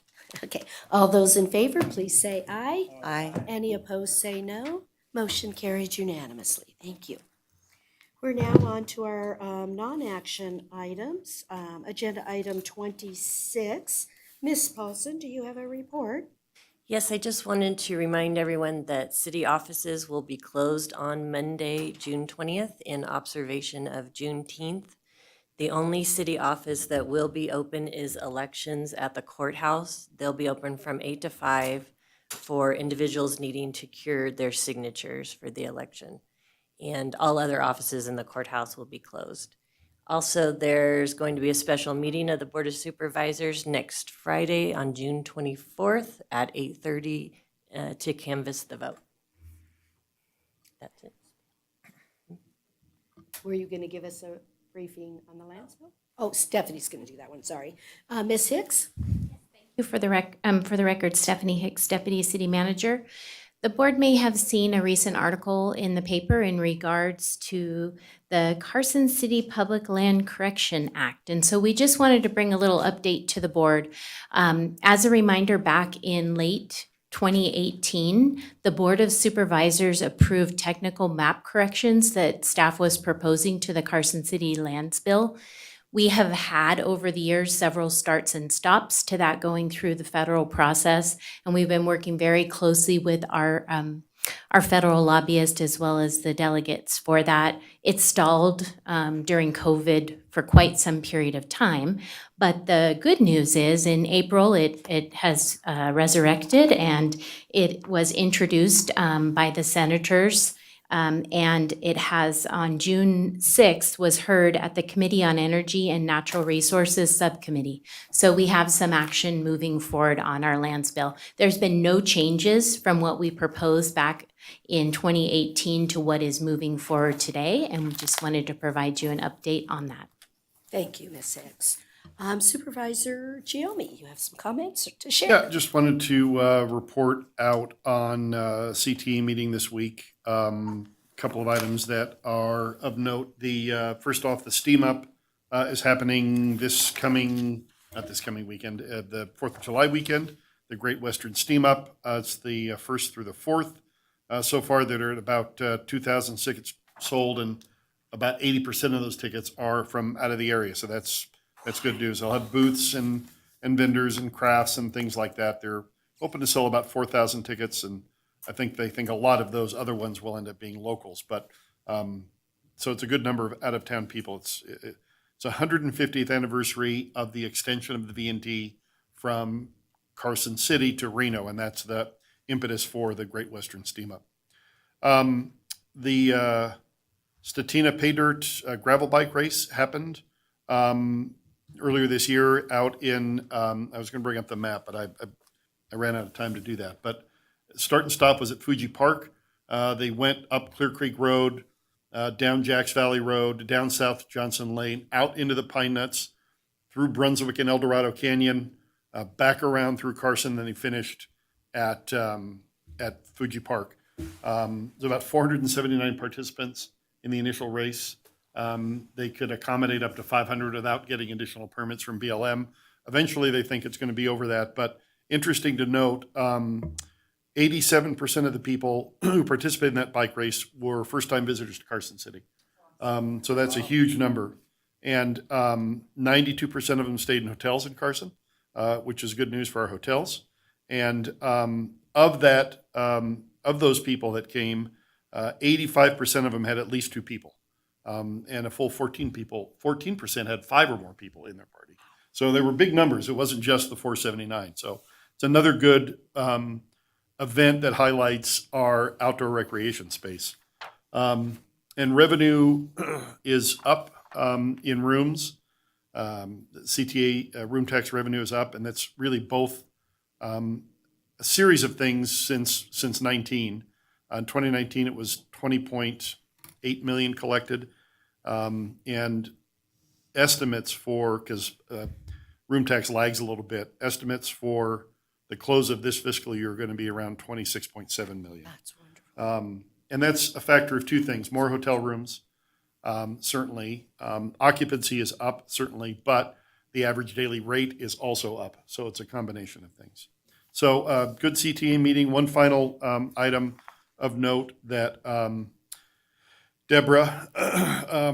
Okay, all those in favor, please say aye. Aye. Any opposed, say no. Motion carried unanimously. Thank you. We're now on to our non-action items. Agenda item 26. Ms. Paulson, do you have a report? Yes, I just wanted to remind everyone that city offices will be closed on Monday, June 20th, in observation of Juneteenth. The only city office that will be open is elections at the courthouse. They'll be open from 8 to 5 for individuals needing to cure their signatures for the election. And all other offices in the courthouse will be closed. Also, there's going to be a special meeting of the Board of Supervisors next Friday on June 24th at 8:30 to canvass the vote. That's it. Were you going to give us a briefing on the lands bill? Oh, Stephanie's going to do that one, sorry. Ms. Hicks? For the record, Stephanie Hicks, Deputy City Manager. The board may have seen a recent article in the paper in regards to the Carson City Public Land Correction Act. And so we just wanted to bring a little update to the board. As a reminder, back in late 2018, the Board of Supervisors approved technical map corrections that staff was proposing to the Carson City Lands Bill. We have had over the years several starts and stops to that going through the federal process, and we've been working very closely with our federal lobbyist as well as the delegates for that. It stalled during COVID for quite some period of time, but the good news is in April it has resurrected and it was introduced by the senators. And it has, on June 6th, was heard at the Committee on Energy and Natural Resources Subcommittee. So we have some action moving forward on our lands bill. There's been no changes from what we proposed back in 2018 to what is moving forward today, and we just wanted to provide you an update on that. Thank you, Ms. Hicks. Supervisor Giomi, you have some comments to share? Yeah, just wanted to report out on CTE meeting this week. Couple of items that are of note. The first off, the Steam Up is happening not this coming weekend, the 4th of July weekend, the Great Western Steam Up. It's the 1st through the 4th. So far, there are at about 2,000 tickets sold, and about 80% of those tickets are from out of the area. So that's good news. They'll have booths and vendors and crafts and things like that. They're hoping to sell about 4,000 tickets, and I think they think a lot of those other ones will end up being locals. But so it's a good number of out-of-town people. It's 150th anniversary of the extension of the V&D from Carson City to Reno, and that's the impetus for the Great Western Steam Up. The Statina Pay Dirt gravel bike race happened earlier this year out in, I was going to bring up the map, but I ran out of time to do that. But start and stop was at Fuji Park. They went up Clear Creek Road, down Jacks Valley Road, down South Johnson Lane, out into the Pine Nuts, through Brunswick and El Dorado Canyon, back around through Carson, then he finished at Fuji Park. There's about 479 participants in the initial race. They could accommodate up to 500 without getting additional permits from BLM. Eventually, they think it's going to be over that. But interesting to note, 87% of the people who participated in that bike race were first-time visitors to Carson City. So that's a huge number. And 92% of them stayed in hotels in Carson, which is good news for our hotels. And of those people that came, 85% of them had at least 2 people. And a full 14% had 5 or more people in their party. So there were big numbers. It wasn't just the 479. So it's another good event that highlights our outdoor recreation space. And revenue is up in rooms. CTA room tax revenue is up, and that's really both a series of things since 19. In 2019, it was 20.8 million collected, and estimates for, because room tax lags a little bit, estimates for the close of this fiscal year are going to be around 26.7 million. That's wonderful. And that's a factor of 2 things: more hotel rooms, certainly. Occupancy is up, certainly, but the average daily rate is also up. So it's a combination of things. So good CTA meeting. One final item of note that Deborah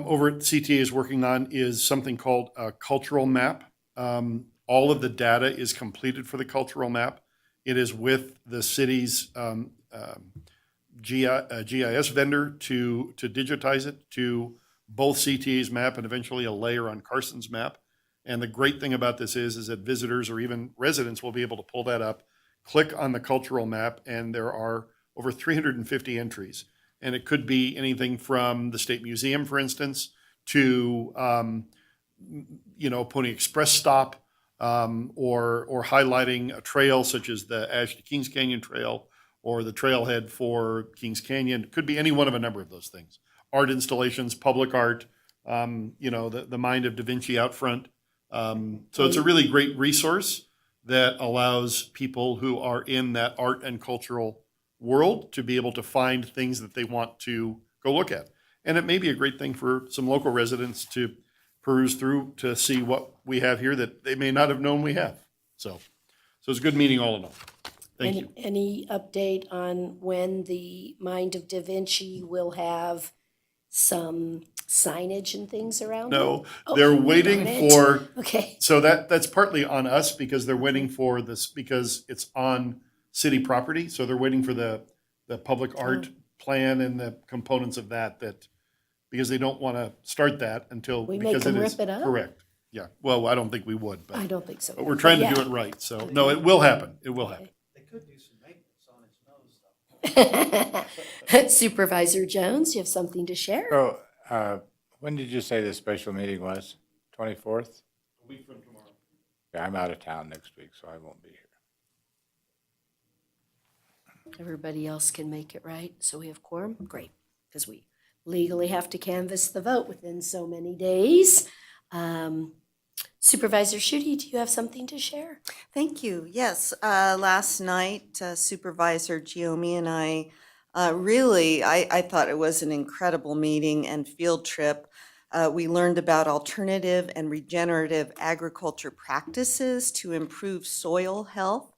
over at CTA is working on is something called a cultural map. All of the data is completed for the cultural map. It is with the city's GIS vendor to digitize it to both CTA's map and eventually a layer on Carson's map. And the great thing about this is that visitors or even residents will be able to pull that up, click on the cultural map, and there are over 350 entries. And it could be anything from the State Museum, for instance, to Pony Express stop, or highlighting a trail such as the Ash to Kings Canyon Trail or the trailhead for Kings Canyon. It could be any one of a number of those things. Art installations, public art, the Mind of Da Vinci out front. So it's a really great resource that allows people who are in that art and cultural world to be able to find things that they want to go look at. And it may be a great thing for some local residents to peruse through to see what we have here that they may not have known we have. So it's a good meeting all in all. Thank you. Any update on when the Mind of Da Vinci will have some signage and things around it? No, Oh, they're waiting darn it. for, Okay. so that's partly on us because they're waiting for this, because it's on city property. So they're waiting for the public art plan and the components of that, because they don't want to start that until. We make because them it is rip it up? Correct. Yeah. Well, I don't think we would, but. I don't think so. But we're trying to do Yeah. it right. So, no, it will happen. It will happen. They could do some maintenance on its nose, though. Supervisor Jones, you have something to share? So, when did you say the special meeting was? 24th? A week from tomorrow. Yeah, I'm out of town next week, so I won't be here. Everybody else can make it, right? So we have quorum? Great, because we legally have to canvass the vote within so many days. Supervisor Schutte, do you have something to share? Thank you. Yes, last night Supervisor Giomi and I I thought it was an incredible meeting and field trip. We learned about alternative and regenerative agriculture practices to improve soil health.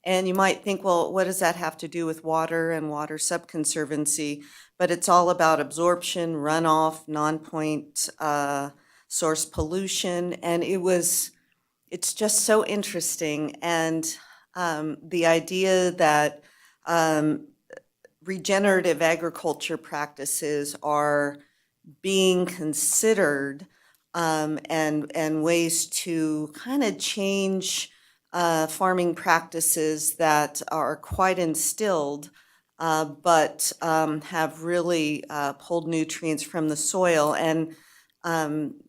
And you might think, well, what does that have to do with water and water subconservancy? But it's all about absorption, runoff, non-point source pollution, and it's just so interesting. And the idea that regenerative agriculture practices are being considered and ways to kind of change farming practices that are quite instilled, but have really pulled nutrients from the soil and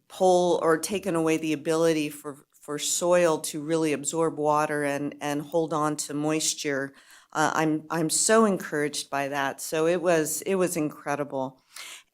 pull or taken away the ability for soil to really absorb water and hold on to moisture. I'm so encouraged by that. So it was incredible.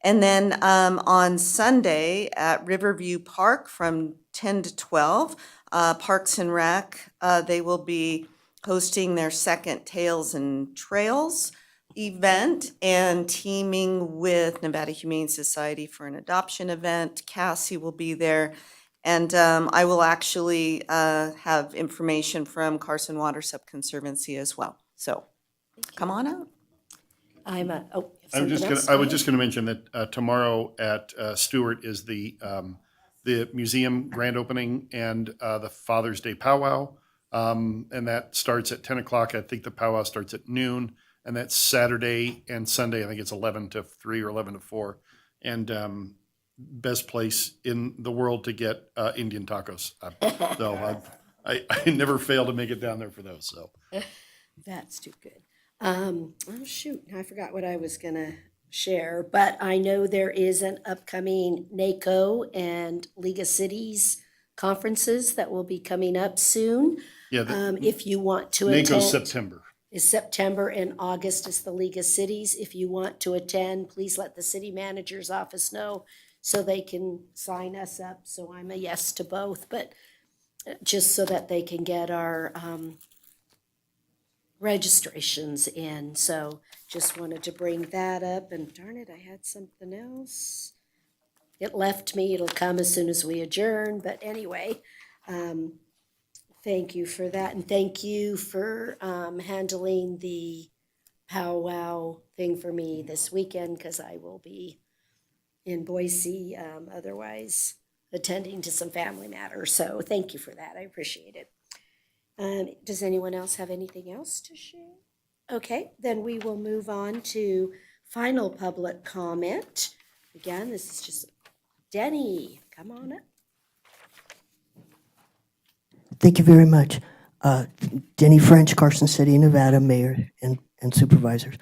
And then on Sunday at Riverview Park from 10 to 12, Parks and Rec, they will be hosting their second Tales and Trails event and teaming with Nevada Humane Society for an adoption event. Cassie will be there. And I will actually have information from Carson Water Subconservancy as well. So come on out. I was just going to mention that tomorrow at Stewart is the museum grand opening and the Father's Day powwow. And that starts at 10 o'clock. I think the powwow starts at noon. and that's Saturday and Sunday. I think it's 11 to 3 or 11 to 4. And best place in the world to get Indian tacos. So I never fail to make it down there for those. So That's too good. Oh, shoot, I forgot what I was gonna share, but I know there is an upcoming NACO and League of Cities conferences that will be coming up soon. yeah, If you want to NACO's attend. September. Is September, and August is the League of Cities. If you want to attend, please let the city manager's office know so they can sign us up. So I'm a yes to both, but just so that they can get our registrations in. So just wanted to bring that up, and darn it, I had something else. It left me. It'll come as soon as we adjourn, but anyway, thank you for that, and thank you for handling the powwow thing for me this weekend, because I will be in Boise, otherwise attending to some family matters. So thank you for that. I appreciate it. Does anyone else have anything else to share? Okay, then we will move on to final public comment. Again, this is just Denny. Come on up. Thank you very much. Denny French, Carson City, Nevada, Mayor and Supervisors.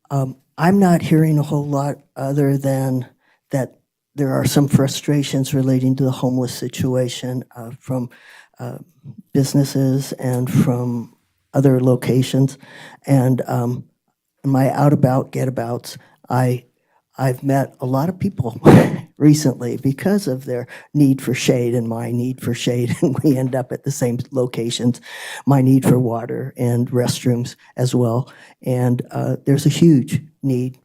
I'm not hearing a whole lot other than that there are some frustrations relating to the homeless situation from businesses and from other locations. And in my out-about, get-abouts, I've met a lot of people recently because of their need for shade and my need for shade, and we end up at the same locations, my need for water and restrooms as well. And there's a huge need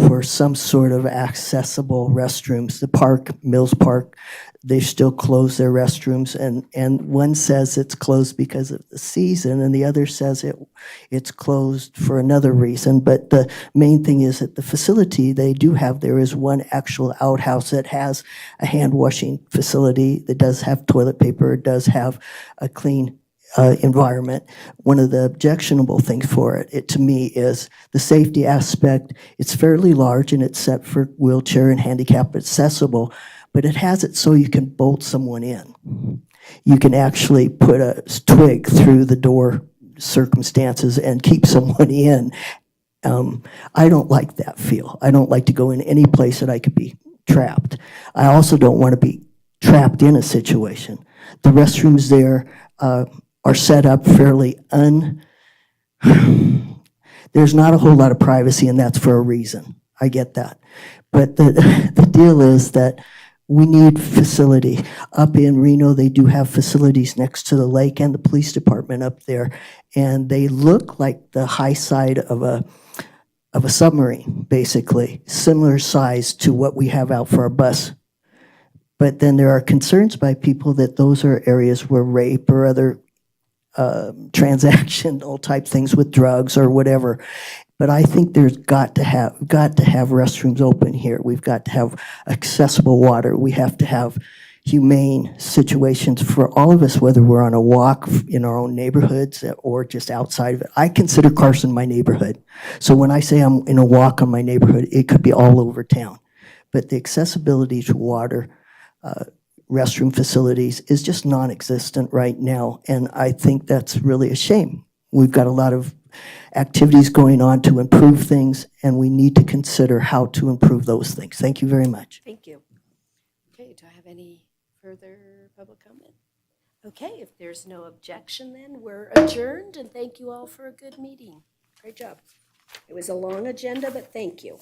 for some sort of accessible restrooms. The park, Mills Park, they still close their restrooms, and one says it's closed because of the season, and the other says it's closed for another reason. But the main thing is that the facility they do have there is one actual outhouse that has a hand washing facility, that does have toilet paper, does have a clean environment. One of the objectionable things for it to me is the safety aspect. It's fairly large and it's set for wheelchair and handicap accessible, but it has it so you can bolt someone in. You can actually put a twig through the door circumstances and keep someone in. I don't like that feel. I don't like to go in any place that I could be trapped. I also don't want to be trapped in a situation. The restrooms there are set up fairly there's not a whole lot of privacy, and that's for a reason. I get that. But the deal is that we need facility. Up in Reno, they do have facilities next to the lake and the police department up there, and they look like the high side of a submarine, basically, similar size to what we have out for our bus. But then there are concerns by people that those are areas where rape or other transactional type things with drugs or whatever. But I think there's got to have restrooms open here. We've got to have accessible water. We have to have humane situations for all of us, whether we're on a walk in our own neighborhoods or just outside of it. I consider Carson my neighborhood. So when I say I'm in a walk on my neighborhood, it could be all over town. But the accessibility to water, restroom facilities is just non-existent right now, and I think that's really a shame. We've got a lot of activities going on to improve things, and we need to consider how to improve those things. Thank you very much. Thank you. Okay, do I have any further public comment? Okay, if there's no objection, then we're adjourned, and thank you all for a good meeting. Great job. It was a long agenda, but thank you.